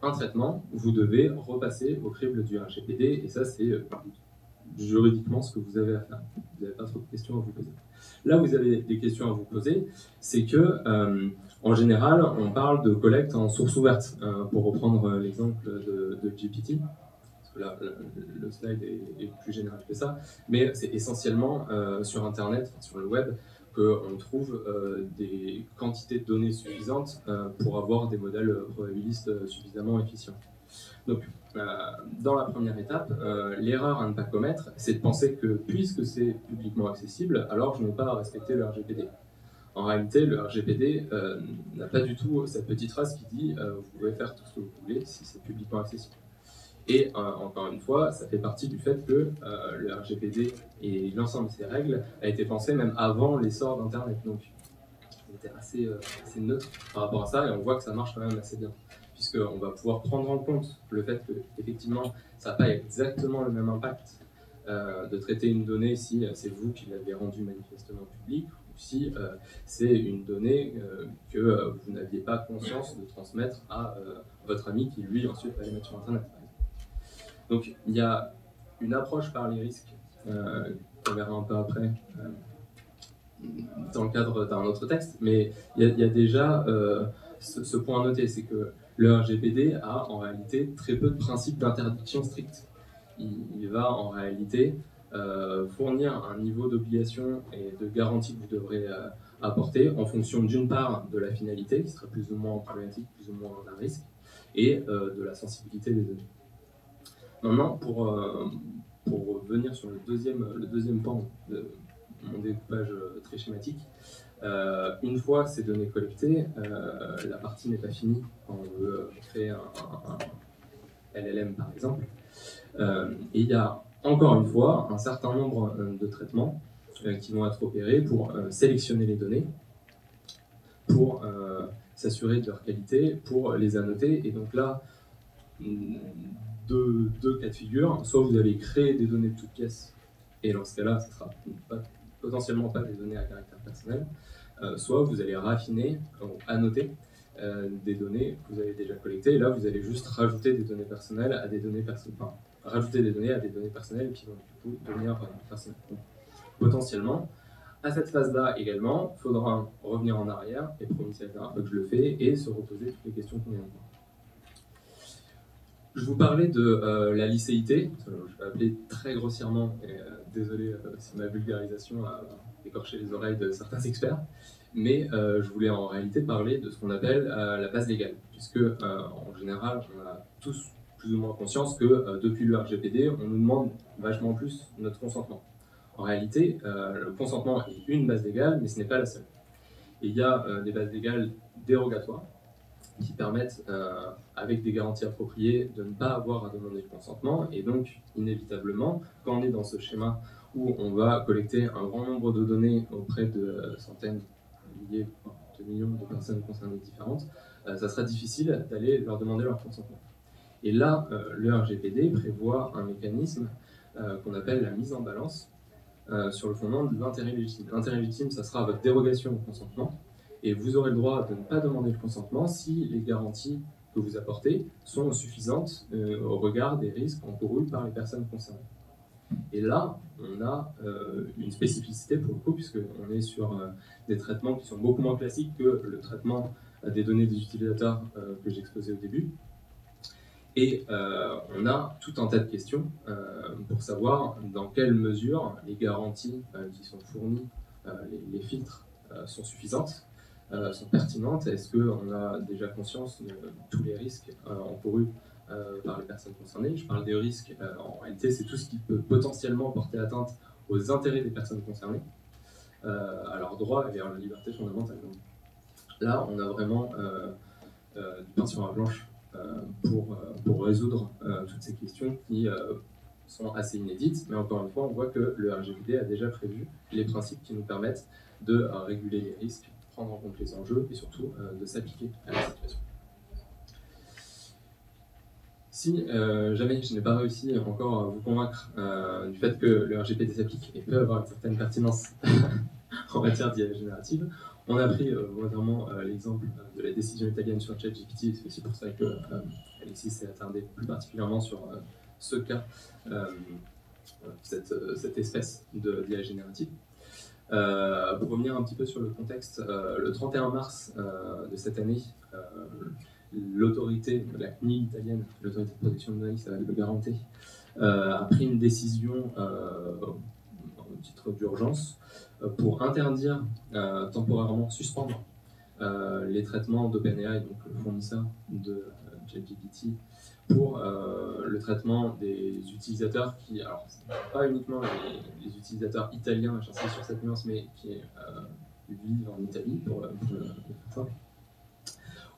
un traitement, vous devez repasser au crible du RGPD, et ça, c'est juridiquement ce que vous avez à faire. Vous n'avez pas trop de questions à vous poser. Là, vous avez des questions à vous poser, c'est que, en général, on parle de collecte en source ouverte, pour reprendre l'exemple de GPT, parce que là, le slide est plus général que ça, mais c'est essentiellement sur Internet, sur le web, qu'on trouve des quantités de données suffisantes pour avoir des modèles probabilistes suffisamment efficients. Donc, dans la première étape, l'erreur à ne pas commettre, c'est de penser que puisque c'est publiquement accessible, alors je n'ai pas à respecter le RGPD. En réalité, le RGPD n'a pas du tout cette petite phrase qui dit vous pouvez faire tout ce que vous voulez si c'est publiquement accessible. Et encore une fois, ça fait partie du fait que le RGPD et l'ensemble de ces règles a été pensé même avant l'essor d'Internet. Donc, c'était assez neutre par rapport à ça, et on voit que ça marche quand même assez bien. Puisqu'on va pouvoir prendre en compte le fait que, effectivement, ça n'a pas exactement le même impact de traiter une donnée si c'est vous qui l'avez rendue manifestement publique, ou si c'est une donnée que vous n'aviez pas conscience de transmettre à votre ami qui, lui, ensuite va les mettre sur Internet. Donc, il y a une approche par les risques, qu'on verra un peu après, dans le cadre d'un autre texte, mais il y a déjà ce point à noter, c'est que le RGPD a en réalité très peu de principes d'interdiction stricte. Il va en réalité fournir un niveau d'obligation et de garantie que vous devrez apporter en fonction d'une part de la finalité, qui sera plus ou moins problématique, plus ou moins un risque, et de la sensibilité des données. Maintenant, pour revenir sur le deuxième pan de mon découpage très schématique, une fois ces données collectées, la partie n'est pas finie quand on veut créer un LLM par exemple. Et il y a encore une fois un certain nombre de traitements qui vont être opérés pour sélectionner les données, pour s'assurer de leur qualité, pour les annoter. Et donc là, deux cas de figure. Soit vous allez créer des données de toutes pièces, et dans ce cas-là, ce ne sera potentiellement pas des données à caractère personnel. Soit vous allez raffiner, annoter des données que vous avez déjà collectées. Et là, vous allez juste rajouter des données personnelles à des données personnelles. Enfin, rajouter des données à des données personnelles qui vont du coup devenir personnelles. Donc, potentiellement, à cette phase-là également, il faudra revenir en arrière, et promis c'est la dernière fois que je le fais, et se reposer toutes les questions qu'on vient de voir. Je vous parlais de la licéité, je vais appeler très grossièrement, et désolé si ma vulgarisation a écorché les oreilles de certains experts, mais je voulais en réalité parler de ce qu'on appelle la base légale, puisque en général, on a tous plus ou moins conscience que depuis le RGPD, on nous demande vachement plus notre consentement. En réalité, le consentement est une base légale, mais ce n'est pas la seule. Et il y a des bases légales dérogatoires qui permettent, avec des garanties appropriées, de ne pas avoir à demander le consentement. Et donc, inévitablement, quand on est dans ce schéma où on va collecter un grand nombre de données auprès de centaines, milliers, de millions de personnes concernées différentes, ça sera difficile d'aller leur demander leur consentement. Et là, le RGPD prévoit un mécanisme qu'on appelle la mise en balance sur le fondement de l'intérêt légitime. L'intérêt légitime, ça sera votre dérogation au consentement, et vous aurez le droit de ne pas demander le consentement si les garanties que vous apportez sont suffisantes au regard des risques encourus par les personnes concernées. Et là, on a une spécificité pour le coup, puisqu'on est sur des traitements qui sont beaucoup moins classiques que le traitement des données des utilisateurs que j'exposais au début. Et on a tout un tas de questions pour savoir dans quelle mesure les garanties qui sont fournies, les filtres, sont suffisantes, sont pertinentes. Est-ce qu'on a déjà conscience de tous les risques encourus par les personnes concernées? Je parle des risques, en réalité c'est tout ce qui peut potentiellement porter atteinte aux intérêts des personnes concernées, à leurs droits et à leur liberté fondamentale. Donc, là on a vraiment du pain sur la planche pour résoudre toutes ces questions qui sont assez inédites, mais encore une fois, on voit que le RGPD a déjà prévu les principes qui nous permettent de réguler les risques, prendre en compte les enjeux et surtout de s'appliquer à la situation. Si jamais je n'ai pas réussi encore à vous convaincre du fait que le RGPD s'applique et peut avoir une certaine pertinence en matière d'IA générative, on a pris volontairement l'exemple de la décision italienne sur ChatGPT. C'est aussi pour ça que Alexis s'est attardé plus particulièrement sur ce cas, cette espèce d'IA générative. Pour revenir un petit peu sur le contexte, le 31 mars de cette année, l'autorité, la CNIL italienne, l'autorité de protection de données, ça va le garantir, a pris une décision au titre d'urgence pour interdire temporairement, suspendre les traitements d'OpenAI, donc le fournisseur de ChatGPT, pour le traitement des utilisateurs qui, alors pas uniquement les utilisateurs italiens, j'insiste sur cette nuance, mais qui vivent en Italie, pour faire simple,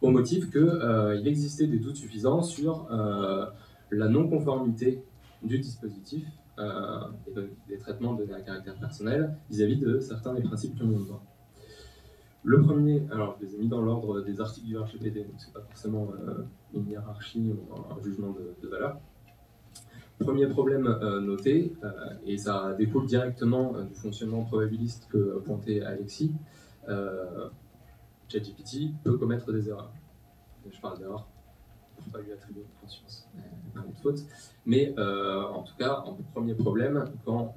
au motif qu'il existait des doutes suffisants sur la non-conformité du dispositif et donc des traitements donnés à caractère personnel vis-à-vis de certains des principes qui ont le droit. Le premier, alors je les ai mis dans l'ordre des articles du RGPD, donc c'est pas forcément une hiérarchie ou un jugement de valeur. Premier problème noté, et ça découle directement du fonctionnement probabiliste que pointait Alexis, ChatGPT peut commettre des erreurs. Je parle d'erreurs pour ne pas lui attribuer de conscience, pas de faute. Mais en tout cas, en premier problème, quand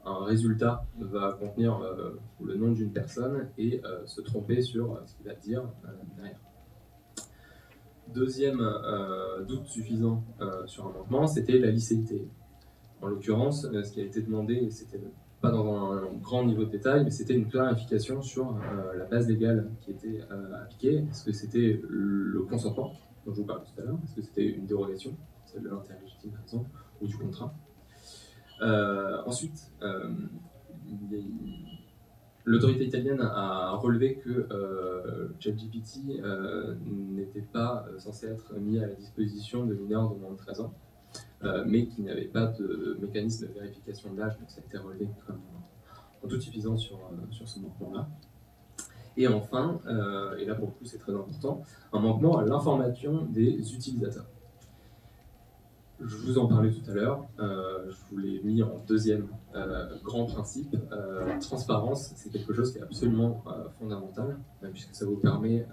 un résultat va contenir le nom d'une personne et se tromper sur ce qu'il va dire derrière. deuxième doute suffisant sur un manquement, c'était la licéité. En l'occurrence, ce qui a été demandé, c'était pas dans un grand niveau de détail, mais c'était une clarification sur la base légale qui était appliquée. Est-ce que c'était le consentement, dont je vous parlais tout à l'heure? Est-ce que c'était une dérogation, celle de l'intérêt légitime par exemple, ou du contrat? Ensuite, l'autorité italienne a relevé que ChatGPT n'était pas censé être mis à la disposition de mineurs de moins de 13 ans, mais qu'il n'y avait pas de mécanisme de vérification de l'âge, donc ça a été relevé comme en tout suffisant sur ce manquement-là. Et enfin, et là pour le coup c'est très important, un manquement à l'information des utilisateurs. Je vous en parlais tout à l'heure, je vous l'ai mis en deuxième grand principe. Transparence, c'est quelque chose qui est absolument fondamental, puisque ça vous permet,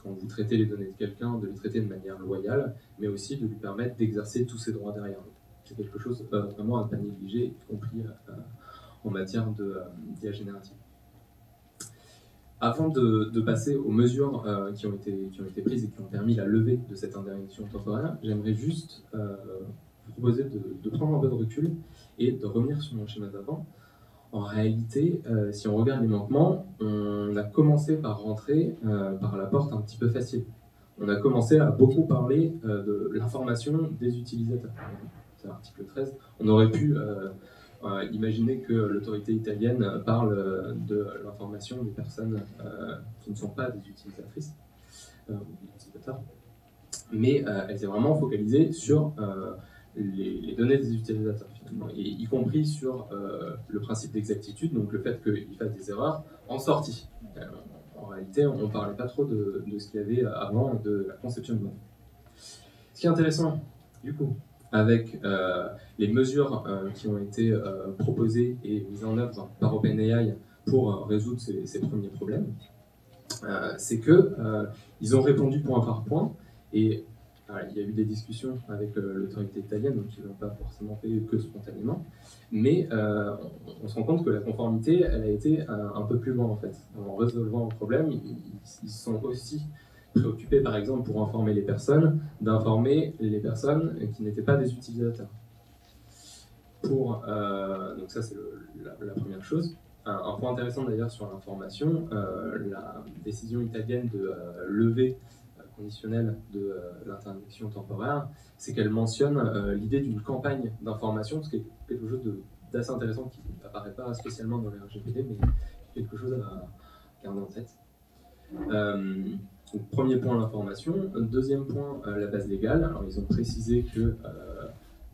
quand vous traitez les données de quelqu'un, de les traiter de manière loyale, mais aussi de lui permettre d'exercer tous ses droits derrière. C'est quelque chose vraiment à ne pas négliger, y compris en matière d'IA générative. Avant de passer aux mesures qui ont été prises et qui ont permis la levée de cette interdiction temporaire, j'aimerais juste vous proposer de prendre un peu de recul et de revenir sur mon schéma d'avant. En réalité, si on regarde les manquements, on a commencé par rentrer par la porte un petit peu facile. On a commencé à beaucoup parler de l'information des utilisateurs. C'est l'article 13. On aurait pu imaginer que l'autorité italienne parle de l'information des personnes qui ne sont pas des utilisatrices ou des utilisateurs, mais elle s'est vraiment focalisée sur les données des utilisateurs finalement, et y compris sur le principe d'exactitude, donc le fait qu'ils fassent des erreurs en sortie. En réalité, on ne parlait pas trop de ce qu'il y avait avant de la conception de données. Ce qui est intéressant, du coup, avec les mesures qui ont été proposées et mises en œuvre par OpenAI pour résoudre ces premiers problèmes, c'est qu'ils ont répondu point par point, et il y a eu des discussions avec l'autorité italienne, donc ils ne l'ont pas forcément fait que spontanément, mais on se rend compte que la conformité, elle a été un peu plus loin en fait. En résolvant le problème, ils sont aussi préoccupés, par exemple, pour informer les personnes, d'informer les personnes qui n'étaient pas des utilisateurs. Donc ça, c'est la première chose. Un point intéressant d'ailleurs sur l'information, la décision italienne de lever conditionnelle de l'interdiction temporaire, c'est qu'elle mentionne l'idée d'une campagne d'information, ce qui est quelque chose d'assez intéressant qui n'apparaît pas spécialement dans le RGPD, mais quelque chose à garder en tête. Donc, premier point, l'information. Deuxième point, la base légale. Alors, ils ont précisé que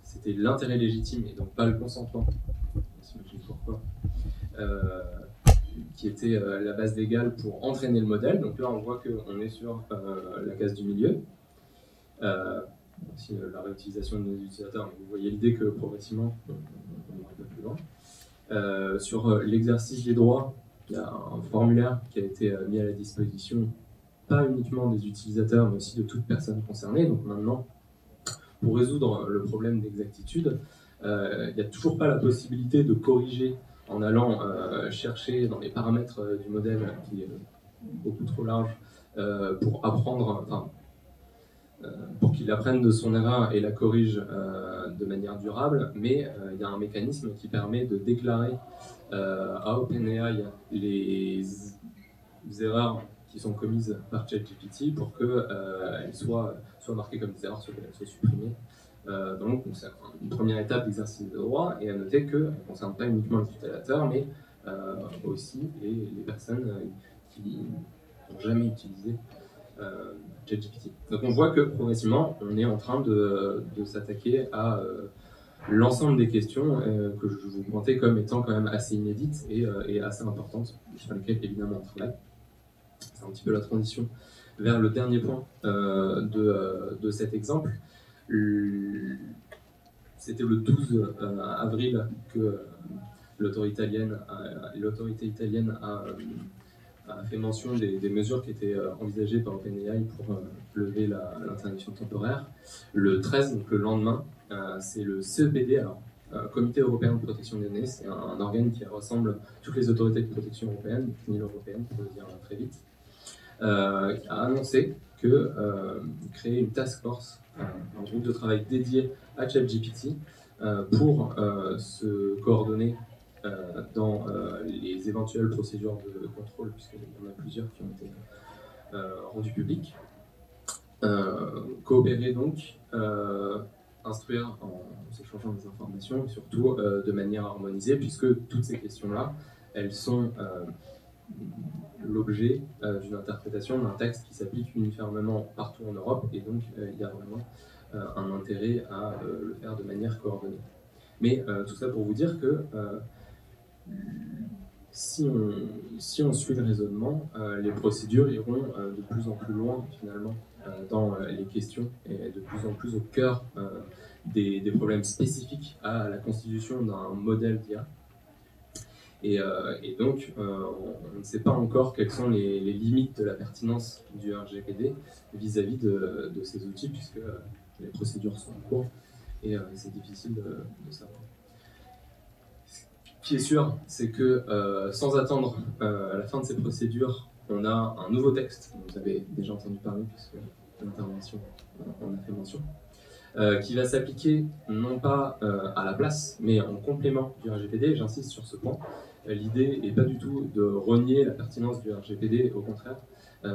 c'était l'intérêt légitime et donc pas le consentement. On s'imagine pourquoi. Qui était la base légale pour entraîner le modèle. Donc là, on voit qu'on est sur la case du milieu. Aussi la réutilisation de nos utilisateurs, mais vous voyez l'idée que progressivement, on ira un peu plus loin. Sur l'exercice des droits, il y a un formulaire qui a été mis à la disposition, pas uniquement des utilisateurs, mais aussi de toute personne concernée. Donc maintenant, pour résoudre le problème d'exactitude, il n'y a toujours pas la possibilité de corriger en allant chercher dans les paramètres du modèle, qui est beaucoup trop large, pour apprendre, pour qu'il apprenne de son erreur et la corrige de manière durable, mais il y a un mécanisme qui permet de déclarer à OpenAI les erreurs qui sont commises par ChatGPT pour qu'elles soient marquées comme des erreurs, soit qu'elles soient supprimées. Donc c'est une première étape d'exercice de droit, et à noter qu'elle ne concerne pas uniquement les utilisateurs, mais aussi les personnes qui n'ont jamais utilisé ChatGPT. Donc on voit que progressivement, on est en train de s'attaquer à l'ensemble des questions que je vous pointais comme étant quand même assez inédites et assez importantes, sur lesquelles évidemment on travaille. C'est un petit peu la transition vers le dernier point de cet exemple. C'était le 12 avril que l'autorité italienne a fait mention des mesures qui étaient envisagées par OpenAI pour lever l'interdiction temporaire. Le 13, donc le lendemain, c'est le CEPD, alors Comité européen de protection des données, c'est un organe qui rassemble toutes les autorités de protection européennes, CNIL européenne pour le dire très vite, qui a annoncé créer une task force, un groupe de travail dédié à ChatGPT pour se coordonner dans les éventuelles procédures de contrôle, puisqu'il y en a plusieurs qui ont été rendues publiques. Coopérer donc, instruire en s'échangeant des informations, et surtout de manière harmonisée, puisque toutes ces questions-là, elles sont l'objet d'une interprétation d'un texte qui s'applique uniformément partout en Europe, et donc il y a vraiment un intérêt à le faire de manière coordonnée. Mais tout ça pour vous dire que si on suit le raisonnement, les procédures iront de plus en plus loin finalement dans les questions et de plus en plus au cœur des problèmes spécifiques à la constitution d'un modèle d'IA. Et donc, on ne sait pas encore quelles sont les limites de la pertinence du RGPD vis-à-vis de ces outils, puisque les procédures sont en cours et c'est difficile de savoir. Ce qui est sûr, c'est que sans attendre à la fin de ces procédures, on a un nouveau texte, dont vous avez déjà entendu parler, puisque l'intervention en a fait mention, qui va s'appliquer non pas à la place, mais en complément du RGPD. J'insiste sur ce point. L'idée n'est pas du tout de renier la pertinence du RGPD, au contraire,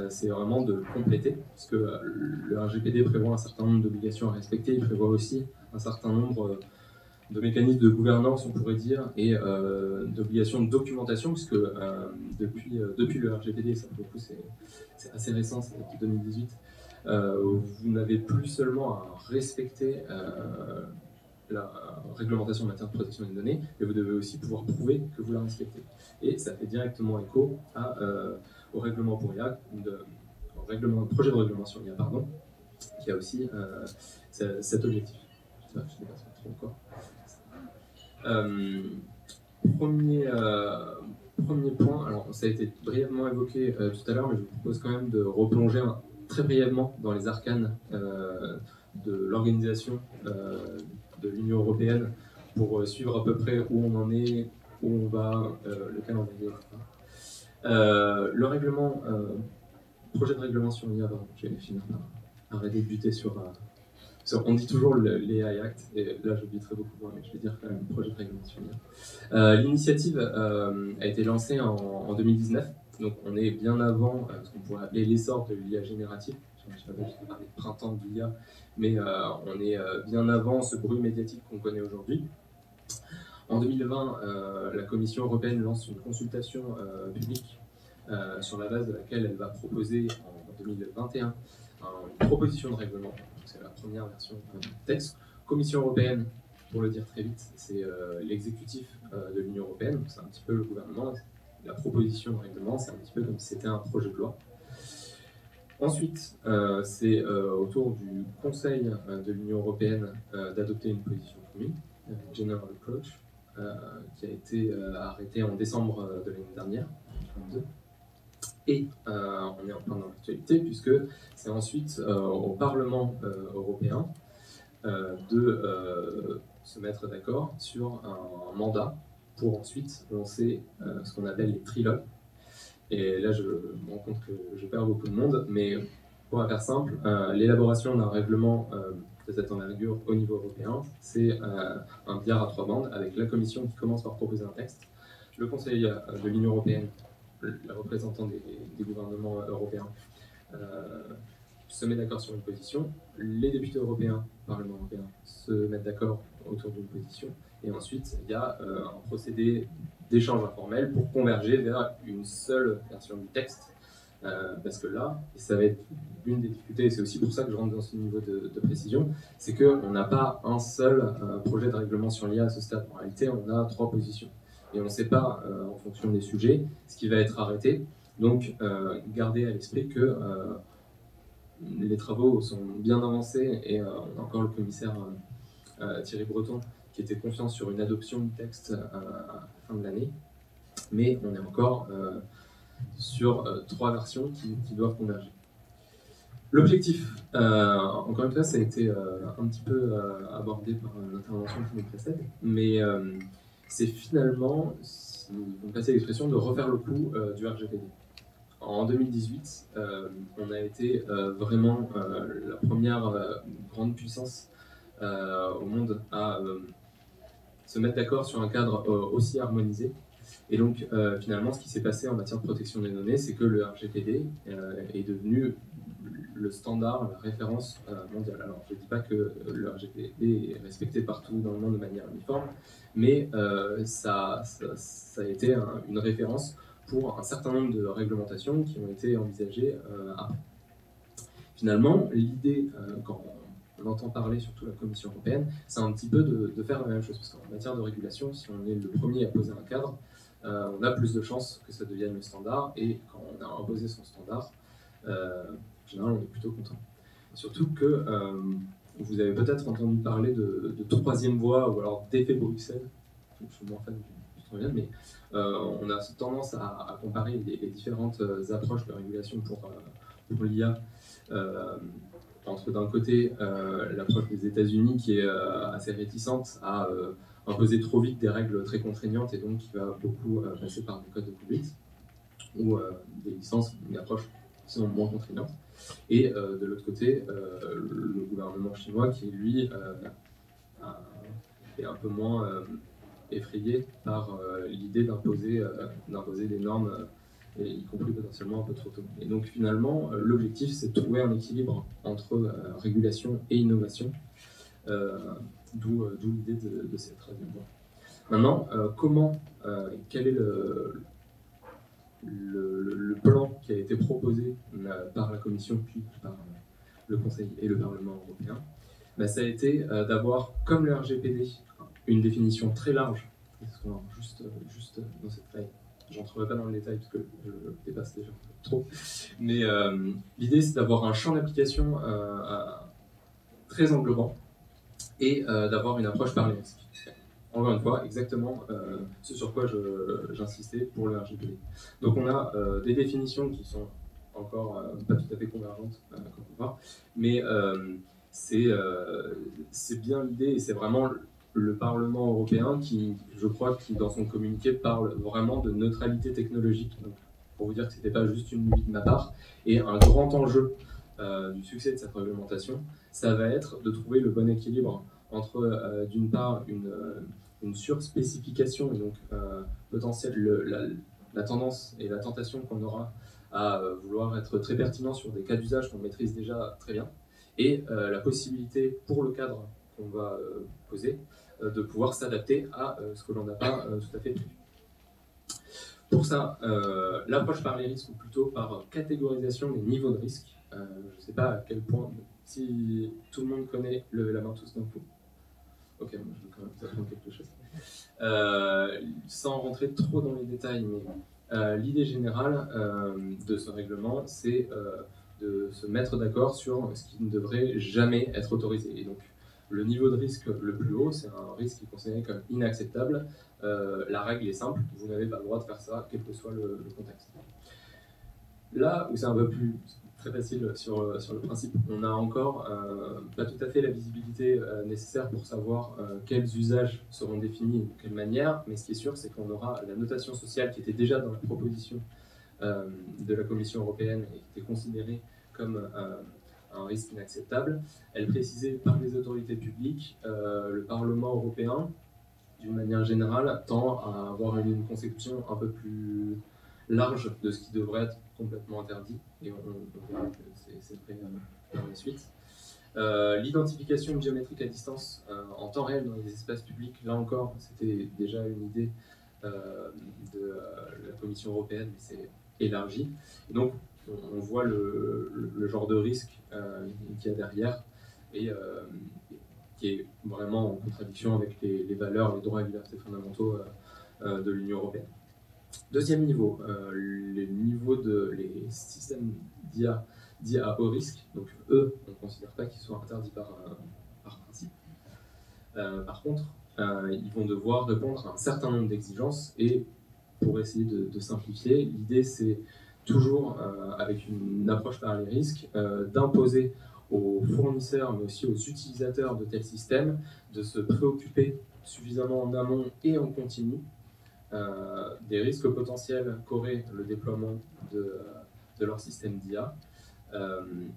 c'est vraiment de le compléter, parce que le RGPD prévoit un certain nombre d'obligations à respecter, il prévoit aussi un certain nombre de mécanismes de gouvernance, on pourrait dire, et d'obligations de documentation, puisque depuis le RGPD, ça pour le coup c'est assez récent, c'est depuis 2018, vous n'avez plus seulement à respecter la réglementation en matière de protection des données, mais vous devez aussi pouvoir prouver que vous la respectez. Et ça fait directement écho au règlement pour IA, au projet de règlement sur l'IA, pardon, qui a aussi cet objectif. Je ne sais pas trop encore. Premier point, alors ça a été brièvement évoqué tout à l'heure, mais je vous propose quand même de replonger très brièvement dans les arcanes de l'organisation de l'Union européenne pour suivre à peu près où on en est, où on va, le calendrier, etc. Le règlement, projet de règlement sur l'IA, je vais finir par arrêter de buter sur on dit toujours l'AI Act, et là j'oublie beaucoup moins, mais je vais dire quand même projet de règlement sur l'IA. L'initiative a été lancée en 2019, donc on est bien avant ce qu'on pourrait appeler l'essor de l'IA générative. Je ne sais pas si je vais parler de printemps de l'IA, mais on est bien avant ce bruit médiatique qu'on connaît aujourd'hui. En 2020, la Commission européenne lance une consultation publique sur la base de laquelle elle va proposer en 2021 une proposition de règlement. C'est la première version du texte. Commission européenne, pour le dire très vite, c'est l'exécutif de l'Union européenne, c'est un petit peu le gouvernement. La proposition de règlement, c'est un petit peu comme si c'était un projet de loi. Ensuite, c'est au tour du Conseil de l'Union européenne d'adopter une position commune, General Approach, qui a été arrêtée en décembre de l'année dernière, 2022. Et on est en plein dans l'actualité, puisque c'est ensuite au Parlement européen de se mettre d'accord sur un mandat pour ensuite lancer ce qu'on appelle les trilogues. Et là, je me rends compte que je perds beaucoup de monde, mais pour faire simple, l'élaboration d'un règlement de cette envergure au niveau européen, c'est un billard à 3 bandes avec la Commission qui commence par proposer un texte, le Conseil de l'Union européenne, le représentant des gouvernements européens, se met d'accord sur une position, les députés européens, le Parlement européen, se mettent d'accord autour d'une position, et ensuite il y a un procédé d'échange informel pour converger vers une seule version du texte, parce que là, et ça va être l'une des difficultés, et c'est aussi pour ça que je rentre dans ce niveau de précision, c'est qu'on n'a pas un seul projet de règlement sur l'IA à ce stade. En réalité, on a 3 positions. Et on ne sait pas, en fonction des sujets, ce qui va être arrêté. Donc, gardez à l'esprit que les travaux sont bien avancés, et on a encore le commissaire Thierry Breton qui était confiant sur une adoption du texte à la fin de l'année. Mais on est encore sur 3 versions qui doivent converger. L'objectif, encore une fois, ça a été un petit peu abordé par l'intervention qui nous précède, mais c'est finalement, si vous me passez l'expression, de refaire le coup du RGPD. en 2018, on a été vraiment la première grande puissance au monde à se mettre d'accord sur un cadre aussi harmonisé. Et donc, finalement, ce qui s'est passé en matière de protection des données, c'est que le RGPD est devenu le standard, la référence mondiale. Alors, je ne dis pas que le RGPD est respecté partout dans le monde de manière uniforme, mais ça a été une référence pour un certain nombre de réglementations qui ont été envisagées après. Finalement, l'idée, quand on entend parler, surtout la Commission européenne, c'est un petit peu de faire la même chose. Parce qu'en matière de régulation, si on est le premier à poser un cadre, on a plus de chances que ça devienne le standard. Et quand on a imposé son standard, en général, on est plutôt content. Surtout que vous avez peut-être entendu parler de troisième voie ou alors d'effet Bruxelles. Je suis moins fan du troisième, mais on a tendance à comparer les différentes approches de régulation pour l'IA. Entre d'un côté l'approche des États-Unis qui est assez réticente à imposer trop vite des règles très contraignantes et donc qui va beaucoup passer par des codes de conduite ou des licences, une approche sinon moins contraignante. Et de l'autre côté, le gouvernement chinois qui lui est un peu moins effrayé par l'idée d'imposer des normes y compris potentiellement un peu trop tôt. Et donc finalement, l'objectif, c'est de trouver un équilibre entre régulation et innovation, d'où l'idée de cette troisième voie. Maintenant, quel est le plan qui a été proposé par la Commission, puis par le Conseil et le Parlement européen? Ça a été d'avoir, comme le RGPD, une définition très large, juste dans cette slide. J'entrerai pas dans le détail parce que je dépasse déjà trop. Mais l'idée, c'est d'avoir un champ d'application très englobant et d'avoir une approche par les risques. Encore une fois, exactement ce sur quoi j'insistais pour le RGPD. Donc on a des définitions qui sont encore pas tout à fait convergentes, comme on peut voir, mais c'est bien l'idée et c'est vraiment le Parlement européen qui, je crois, qui dans son communiqué parle vraiment de neutralité technologique. Donc, pour vous dire que ce n'était pas juste une lubie de ma part. Et un grand enjeu du succès de cette réglementation, ça va être de trouver le bon équilibre entre, d'une part, une surspécification, et donc potentielle, la tendance et la tentation qu'on aura à vouloir être très pertinent sur des cas d'usage qu'on maîtrise déjà très bien, et la possibilité pour le cadre qu'on va poser de pouvoir s'adapter à ce que l'on n'a pas tout à fait prévu. Pour ça, l'approche par les risques, ou plutôt par catégorisation des niveaux de risque, je ne sais pas à quel point, si tout le monde connaît la main tous d'un coup. Ok, moi je vais quand même vous apprendre quelque chose. Sans rentrer trop dans les détails, mais l'idée générale de ce règlement, c'est de se mettre d'accord sur ce qui ne devrait jamais être autorisé. Et donc, le niveau de risque le plus haut, c'est un risque qui est considéré comme inacceptable. La règle est simple, vous n'avez pas le droit de faire ça, quel que soit le contexte. Là où c'est un peu plus très facile sur le principe, on n'a encore pas tout à fait la visibilité nécessaire pour savoir quels usages seront définis et de quelle manière, mais ce qui est sûr, c'est qu'on aura la notation sociale qui était déjà dans la proposition de la Commission européenne et qui était considérée comme un risque inacceptable. Elle est précisée par les autorités publiques. Le Parlement européen, d'une manière générale, tend à avoir une conception un peu plus large de ce qui devrait être complètement interdit, et on verra que c'est vrai par la suite. L'identification biométrique à distance en temps réel dans les espaces publics, là encore, c'était déjà une idée de la Commission européenne, mais c'est élargi. Et donc, on voit le genre de risque qu'il y a derrière et qui est vraiment en contradiction avec les valeurs, les droits et libertés fondamentaux de l'Union européenne. Deuxième niveau, les systèmes d'IA dits à haut risque. Donc eux, on ne considère pas qu'ils soient interdits par principe. Par contre, ils vont devoir répondre à un certain nombre d'exigences et pour essayer de simplifier, l'idée c'est toujours avec une approche par les risques, d'imposer aux fournisseurs mais aussi aux utilisateurs de tels systèmes de se préoccuper suffisamment en amont et en continu des risques potentiels qu'aurait le déploiement de leur système d'IA. On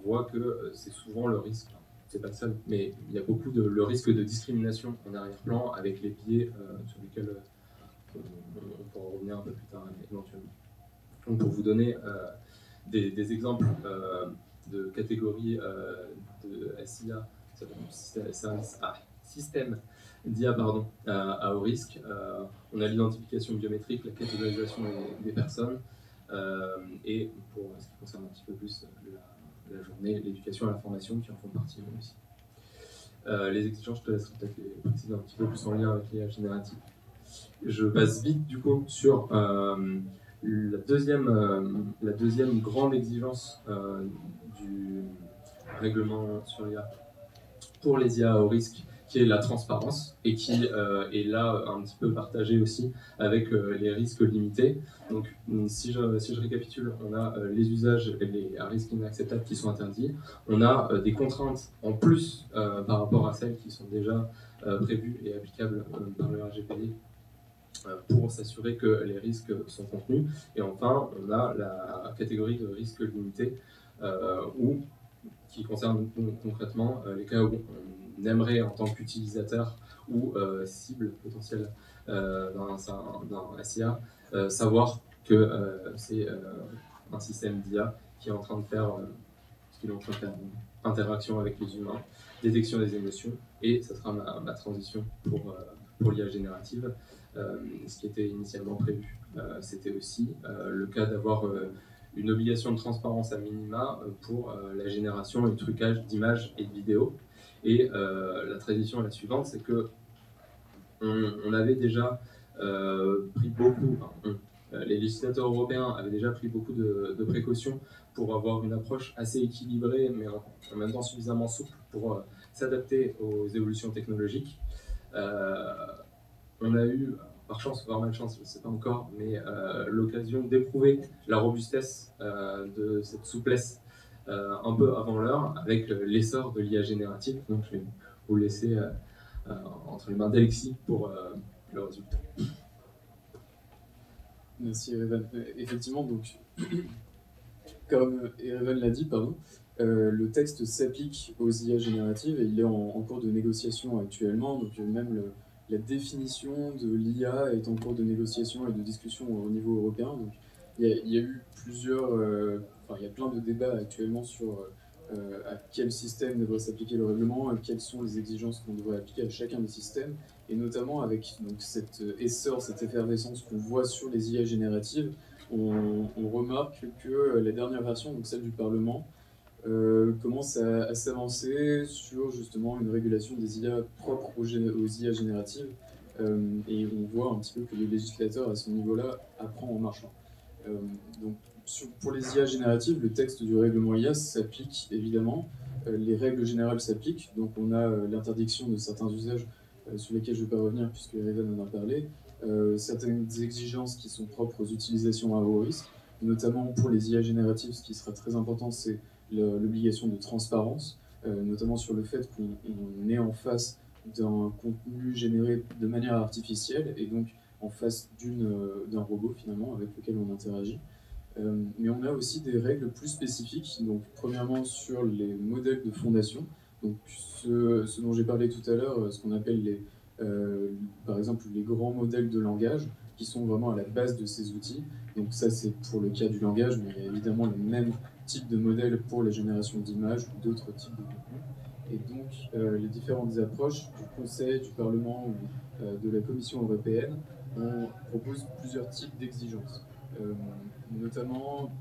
voit que c'est souvent le risque, c'est pas le seul, mais il y a beaucoup le risque de discrimination en arrière-plan avec les biais sur lesquels on pourra revenir un peu plus tard éventuellement. Donc pour vous donner des exemples de catégories de SIA, système d'IA à haut risque, on a l'identification biométrique, la catégorisation des personnes, et pour ce qui concerne un petit peu plus la journée, l'éducation et la formation qui en font partie aussi. Les exigences, je te laisserai peut-être les préciser un petit peu plus en lien avec l'IA générative. Je passe vite du coup sur la deuxième grande exigence du règlement sur l'IA pour les IA à haut risque, qui est la transparence, et qui est là un petit peu partagée aussi avec les risques limités. Donc si je récapitule, on a les usages et les à risque inacceptable qui sont interdits, on a des contraintes en plus par rapport à celles qui sont déjà prévues et applicables par le RGPD pour s'assurer que les risques sont contenus, et enfin on a la catégorie de risques limités qui concerne concrètement les cas où on aimerait en tant qu'utilisateur ou cible potentielle d'un SIA savoir que c'est un système d'IA qui est en train de faire ce qu'il est en train de faire, interaction avec les humains, détection des émotions, et ça sera ma transition pour l'IA générative. Ce qui était initialement prévu, c'était aussi le cas d'avoir une obligation de transparence à minima pour la génération et le trucage d'images et de vidéos. Et la transition est la suivante, c'est que on avait déjà pris beaucoup, les législateurs européens avaient déjà pris beaucoup de précautions pour avoir une approche assez équilibrée, mais en même temps suffisamment souple pour s'adapter aux évolutions technologiques. On a eu, par chance ou par malchance, je ne sais pas encore, mais l'occasion d'éprouver la robustesse de cette souplesse un peu avant l'heure, avec l'essor de l'IA générative. Donc je vais vous laisser entre les mains d'Alexis pour le résultat. Merci Erevan. Effectivement, donc, comme Erevan l'a dit, le texte s'applique aux IA génératives et il est en cours de négociation actuellement. Donc même la définition de l'IA est en cours de négociation et de discussion au niveau européen. Donc, il y a eu il y a plein de débats actuellement sur à quel système devrait s'appliquer le règlement, quelles sont les exigences qu'on devrait appliquer à chacun des systèmes, et notamment avec donc, cet essor, cette effervescence qu'on voit sur les IA génératives, on remarque que la dernière version, donc celle du Parlement, commence à s'avancer sur justement une régulation des IA propres aux IA génératives, et on voit un petit peu que le législateur à ce niveau-là apprend en marchant. Donc, pour les IA génératives, le texte du règlement IA s'applique évidemment, les règles générales s'appliquent, donc on a l'interdiction de certains usages sur lesquels je ne vais pas revenir puisque Erevan en a parlé, certaines exigences qui sont propres aux utilisations à haut risque, notamment pour les IA génératives, ce qui sera très important, c'est l'obligation de transparence, notamment sur le fait qu'on est en face d'un contenu généré de manière artificielle et donc en face d'un robot finalement avec lequel on interagit. Mais on a aussi des règles plus spécifiques, donc premièrement sur les modèles de fondation, donc ce dont j'ai parlé tout à l'heure, ce qu'on appelle par exemple les grands modèles de langage, qui sont vraiment à la base de ces outils. Donc ça c'est pour le cas du langage, mais il y a évidemment le même type de modèle pour la génération d'images ou d'autres types de contenus. Et donc les différentes approches du Conseil, du Parlement ou de la Commission européenne, on propose plusieurs types d'exigences. Notamment,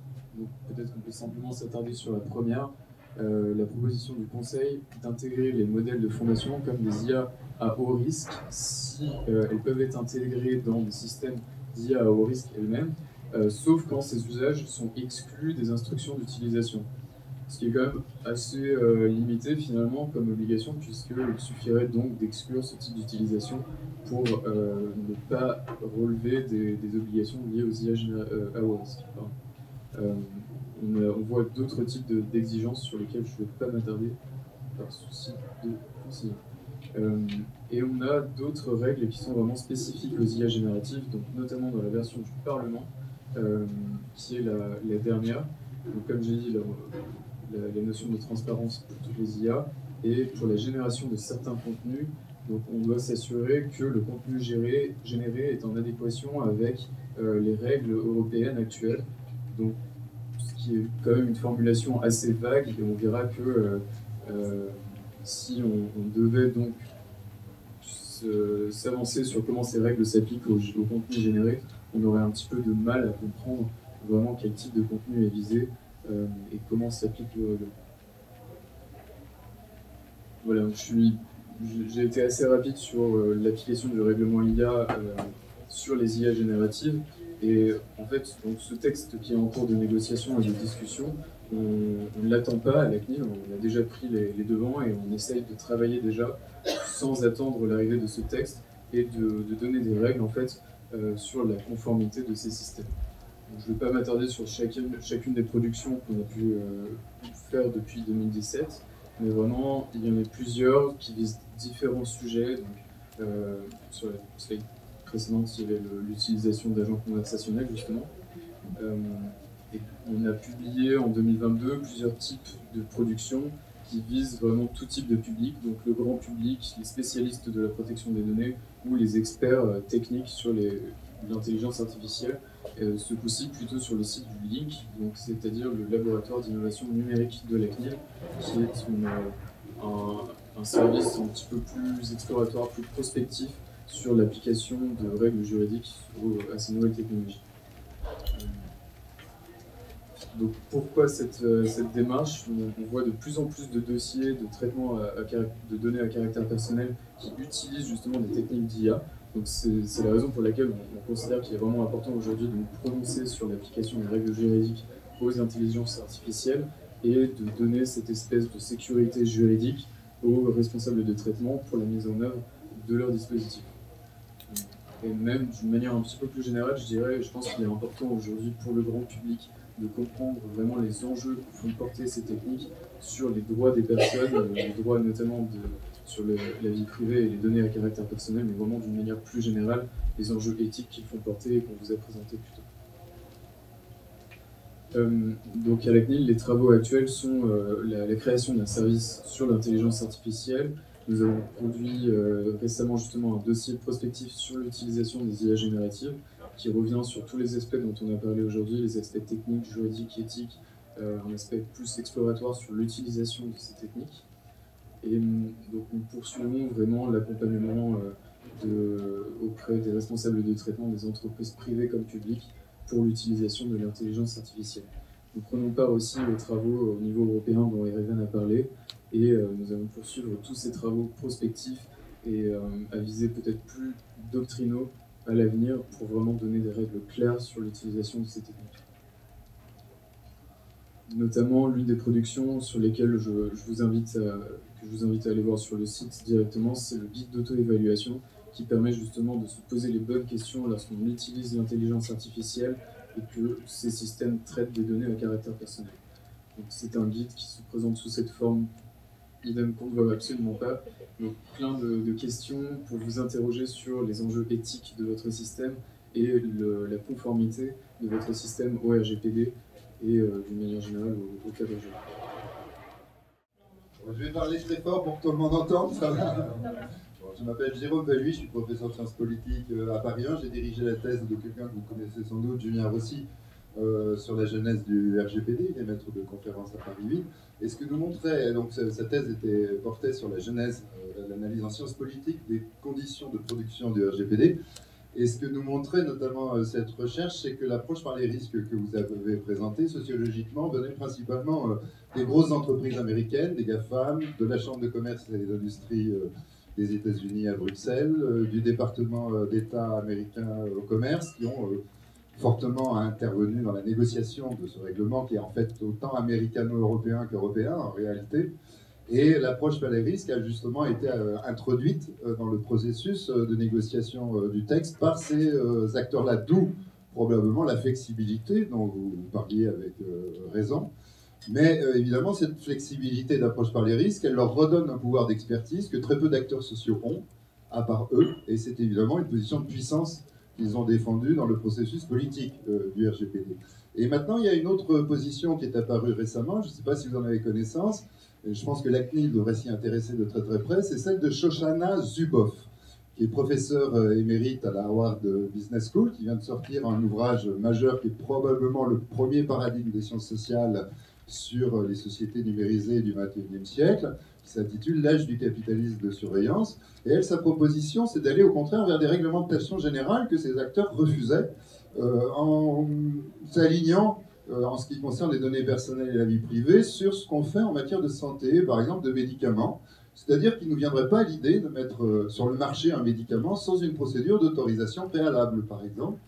peut-être qu'on peut simplement s'attarder sur la première, la proposition du Conseil d'intégrer les modèles de fondation comme des IA à haut risque si elles peuvent être intégrées dans des systèmes d'IA à haut risque elles-mêmes, sauf quand ces usages sont exclus des instructions d'utilisation. Ce qui est quand même assez limité finalement comme obligation, puisqu'il suffirait donc d'exclure ce type d'utilisation pour ne pas relever des obligations liées aux IA à haut risque. On voit d'autres types d'exigences sur lesquelles je ne vais pas m'attarder par souci de consigne. Et on a d'autres règles qui sont vraiment spécifiques aux IA génératives, donc notamment dans la version du Parlement, qui est la dernière. Donc, comme j'ai dit, la notion de transparence pour toutes les IA, et pour la génération de certains contenus, donc on doit s'assurer que le contenu généré est en adéquation avec les règles européennes actuelles. Donc, ce qui est quand même une formulation assez vague, et on verra que si on devait donc s'avancer sur comment ces règles s'appliquent au contenu généré, on aurait un petit peu de mal à comprendre vraiment quel type de contenu est visé et comment s'applique le règlement. Voilà, j'ai été assez rapide sur l'application du règlement IA sur les IA génératives. Et en fait, donc, ce texte qui est en cours de négociation et de discussion, on ne l'attend pas à la CNIL, on a déjà pris les devants et on essaye de travailler déjà sans attendre l'arrivée de ce texte et de donner des règles en fait sur la conformité de ces systèmes. Donc, je ne vais pas m'attarder sur chacune des productions qu'on a pu faire depuis 2017, mais vraiment il y en a plusieurs qui visent différents sujets. Donc, sur la slide précédente, il y avait l'utilisation d'agents conversationnels justement. Et on a publié en 2022 plusieurs types de productions qui visent vraiment tout type de public, donc le grand public, les spécialistes de la protection des données ou les experts techniques sur l'intelligence artificielle, ce coup-ci plutôt sur le site du LINC, c'est-à-dire le laboratoire d'innovation numérique de la CNIL, qui est un service un petit peu plus exploratoire, plus prospectif sur l'application de règles juridiques à ces nouvelles technologies. Donc pourquoi cette démarche? On voit de plus en plus de dossiers de traitement de données à caractère personnel qui utilisent justement des techniques d'IA. Donc c'est la raison pour laquelle on considère qu'il est vraiment important aujourd'hui de nous prononcer sur l'application des règles juridiques aux intelligences artificielles et de donner cette espèce de sécurité juridique aux responsables de traitement pour la mise en œuvre de leurs dispositifs. Et même d'une manière un petit peu plus générale, je pense qu'il est important aujourd'hui pour le grand public de comprendre vraiment les enjeux que font porter ces techniques sur les droits des personnes, les droits notamment sur la vie privée et les données à caractère personnel, mais vraiment d'une manière plus générale, les enjeux éthiques qu'ils font porter et qu'on vous a présentés plus tôt. Donc à la CNIL, les travaux actuels sont la création d'un service sur l'intelligence artificielle. Nous avons produit récemment justement un dossier prospectif sur l'utilisation des IA génératives qui revient sur tous les aspects dont on a parlé aujourd'hui, les aspects techniques, juridiques, éthiques, un aspect plus exploratoire sur l'utilisation de ces techniques. Et donc nous poursuivons vraiment l'accompagnement auprès des responsables de traitement des entreprises privées comme publiques pour l'utilisation de l'intelligence artificielle. Nous prenons part aussi aux travaux au niveau européen dont Erevan a parlé, et nous allons poursuivre tous ces travaux prospectifs et à viser peut-être plus doctrinaux à l'avenir pour vraiment donner des règles claires sur l'utilisation de ces techniques. Notamment, l'une des productions sur lesquelles je vous invite à aller voir sur le site directement, c'est le guide d'auto-évaluation qui permet justement de se poser les bonnes questions lorsqu'on utilise l'intelligence artificielle et que ces systèmes traitent des données à caractère personnel. Donc, c'est un guide qui se présente sous cette forme. Idem qu'on ne voit absolument pas. Donc, plein de questions pour vous interroger sur les enjeux éthiques de votre système et la conformité de votre système au RGPD et d'une manière générale au cadre juridique. Je vais parler très fort pour que tout le monde entende, ça va. Je m'appelle Jérôme Valuy, je suis professeur de sciences politiques à Paris 1. J'ai dirigé la thèse de quelqu'un que vous connaissez sans doute, Julien Rossi, sur la genèse du RGPD. Il est maître de conférence à Paris 8. Et ce que nous montrait, donc sa thèse portait sur la genèse, l'analyse en sciences politiques des conditions de production du RGPD. Et ce que nous montrait notamment cette recherche, c'est que l'approche par les risques que vous avez présentée sociologiquement venait principalement des grosses entreprises américaines, des GAFAM, de la Chambre de commerce et des industries des États-Unis à Bruxelles, du département d'État américain au commerce, qui ont fortement intervenu dans la négociation de ce règlement, qui est en fait autant américano-européen qu'européen en réalité. Et l'approche par les risques a justement été introduite dans le processus de négociation du texte par ces acteurs-là, d'où probablement la flexibilité dont vous parliez avec raison. Mais évidemment, cette flexibilité d'approche par les risques, elle leur redonne un pouvoir d'expertise que très peu d'acteurs sociaux ont, à part eux, et c'est évidemment une position de puissance qu'ils ont défendu dans le processus politique du RGPD. Et maintenant, il y a une autre position qui est apparue récemment, je ne sais pas si vous en avez connaissance, et je pense que la CNIL devrait s'y intéresser de très très près, c'est celle de Shoshana Zuboff, qui est professeur émérite à la Harvard Business School, qui vient de sortir un ouvrage majeur qui est probablement le premier paradigme des sciences sociales sur les sociétés numérisées du XXIe siècle, qui s'intitule L'âge du capitalisme de surveillance. Et elle, sa proposition, c'est d'aller au contraire vers des réglementations générales que ces acteurs refusaient, en s'alignant, en ce qui concerne les données personnelles et la vie privée, sur ce qu'on fait en matière de santé, par exemple de médicaments. C'est-à-dire qu'il ne nous viendrait pas l'idée de mettre sur le marché un médicament sans une procédure d'autorisation préalable, par exemple.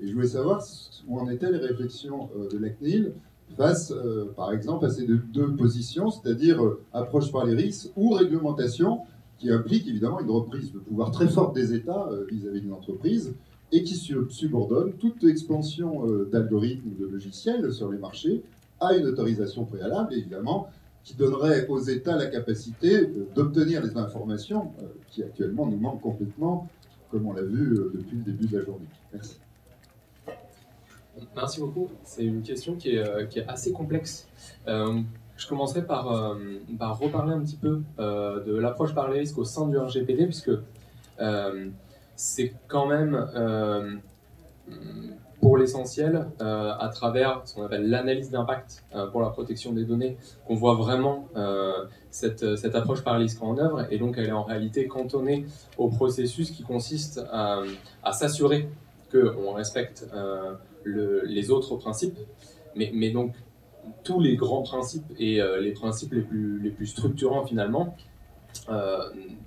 Et je voulais savoir où en étaient les réflexions de la CNIL face, par exemple, à ces deux positions, c'est-à-dire approche par les risques ou réglementation, qui implique évidemment une reprise de pouvoir très forte des États vis-à-vis d'une entreprise, et qui subordonne toute expansion d'algorithmes ou de logiciels sur les marchés à une autorisation préalable, évidemment, qui donnerait aux États la capacité d'obtenir les informations qui actuellement nous manquent complètement, comme on l'a vu depuis le début de la journée. Merci. Merci beaucoup. C'est une question qui est assez complexe. Je commencerai par reparler un petit peu de l'approche par les risques au sein du RGPD, puisque c'est quand même, pour l'essentiel, à travers ce qu'on appelle l'analyse d'impact pour la protection des données, qu'on voit vraiment cette approche par risque en œuvre, et donc elle est en réalité cantonnée au processus qui consiste à s'assurer qu'on respecte les autres principes, mais donc tous les grands principes et les principes les plus structurants finalement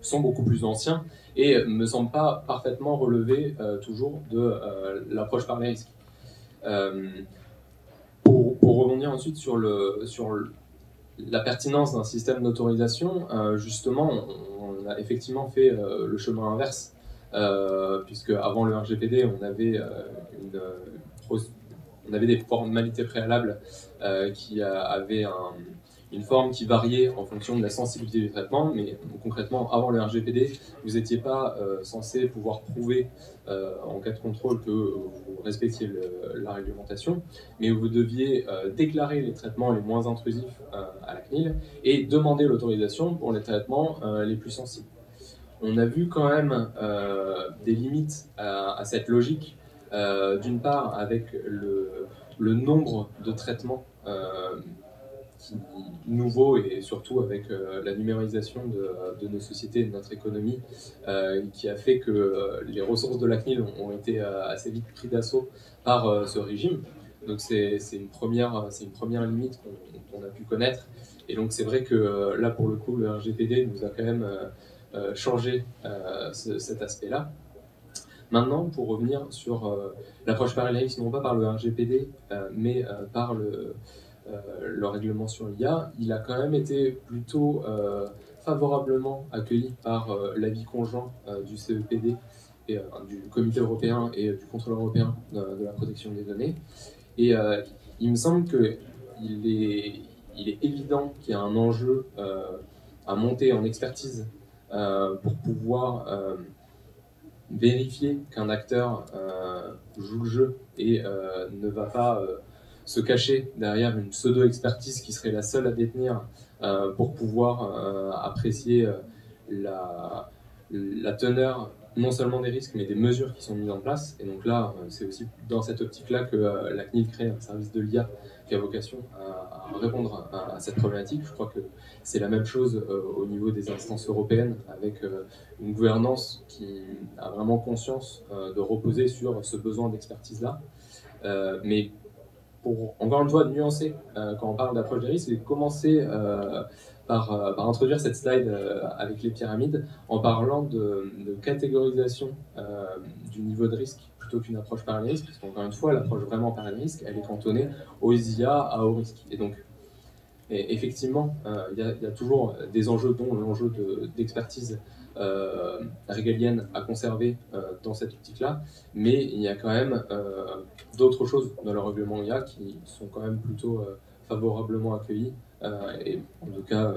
sont beaucoup plus anciens et ne me semblent pas parfaitement relever toujours de l'approche par les risques. Pour rebondir ensuite sur la pertinence d'un système d'autorisation, justement, on a effectivement fait le chemin inverse, puisque avant le RGPD, on avait des formalités préalables qui avaient une forme qui variait en fonction de la sensibilité du traitement, mais concrètement, avant le RGPD, vous n'étiez pas censé pouvoir prouver en cas de contrôle que vous respectiez la réglementation, mais vous deviez déclarer les traitements les moins intrusifs à la CNIL et demander l'autorisation pour les traitements les plus sensibles. On a vu quand même des limites à cette logique, d'une part avec le nombre de traitements nouveaux et surtout avec la numérisation de nos sociétés et de notre économie qui a fait que les ressources de la CNIL ont été assez vite pris d'assaut par ce régime. Donc c'est une première limite qu'on a pu connaître. Et donc c'est vrai que là pour le coup le RGPD nous a quand même changé cet aspect-là. Maintenant, pour revenir sur l'approche par les risques, non pas par le RGPD, mais par le règlement sur l'IA, il a quand même été plutôt favorablement accueilli par l'avis conjoint du CEPD, et, du Comité européen et du Contrôle européen de la protection des données. Et il me semble qu'il est évident qu'il y a un enjeu à monter en expertise pour pouvoir vérifier qu'un acteur joue le jeu et ne va pas se cacher derrière une pseudo-expertise qui serait la seule à détenir pour pouvoir apprécier la teneur non seulement des risques mais des mesures qui sont mises en place. Et donc là, c'est aussi dans cette optique-là que la CNIL crée un service de l'IA qui a vocation à répondre à cette problématique. Je crois que c'est la même chose au niveau des instances européennes, avec une gouvernance qui a vraiment conscience de reposer sur ce besoin d'expertise-là. Mais pour, encore une fois, nuancer quand on parle d'approche des risques, c'est commencer par introduire cette slide avec les pyramides en parlant de catégorisation du niveau de risque plutôt qu'une approche par les risques, parce qu'encore une fois, l'approche vraiment par les risques, elle est cantonnée aux IA à haut risque. Et donc, effectivement, il y a toujours des enjeux, dont l'enjeu d'expertise régalienne à conserver dans cette optique-là, mais il y a quand même d'autres choses dans le règlement IA qui sont quand même plutôt favorablement accueillies, et en tout cas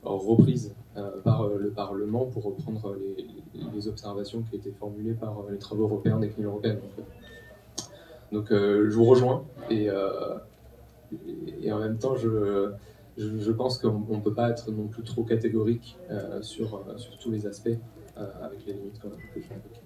reprise par le Parlement pour reprendre les observations qui étaient formulées par les travaux européens des CNIL européennes. Donc je vous rejoins et en même temps je pense qu'on ne peut pas être non plus trop catégorique sur tous les aspects avec les limites qu'on a pu évoquer.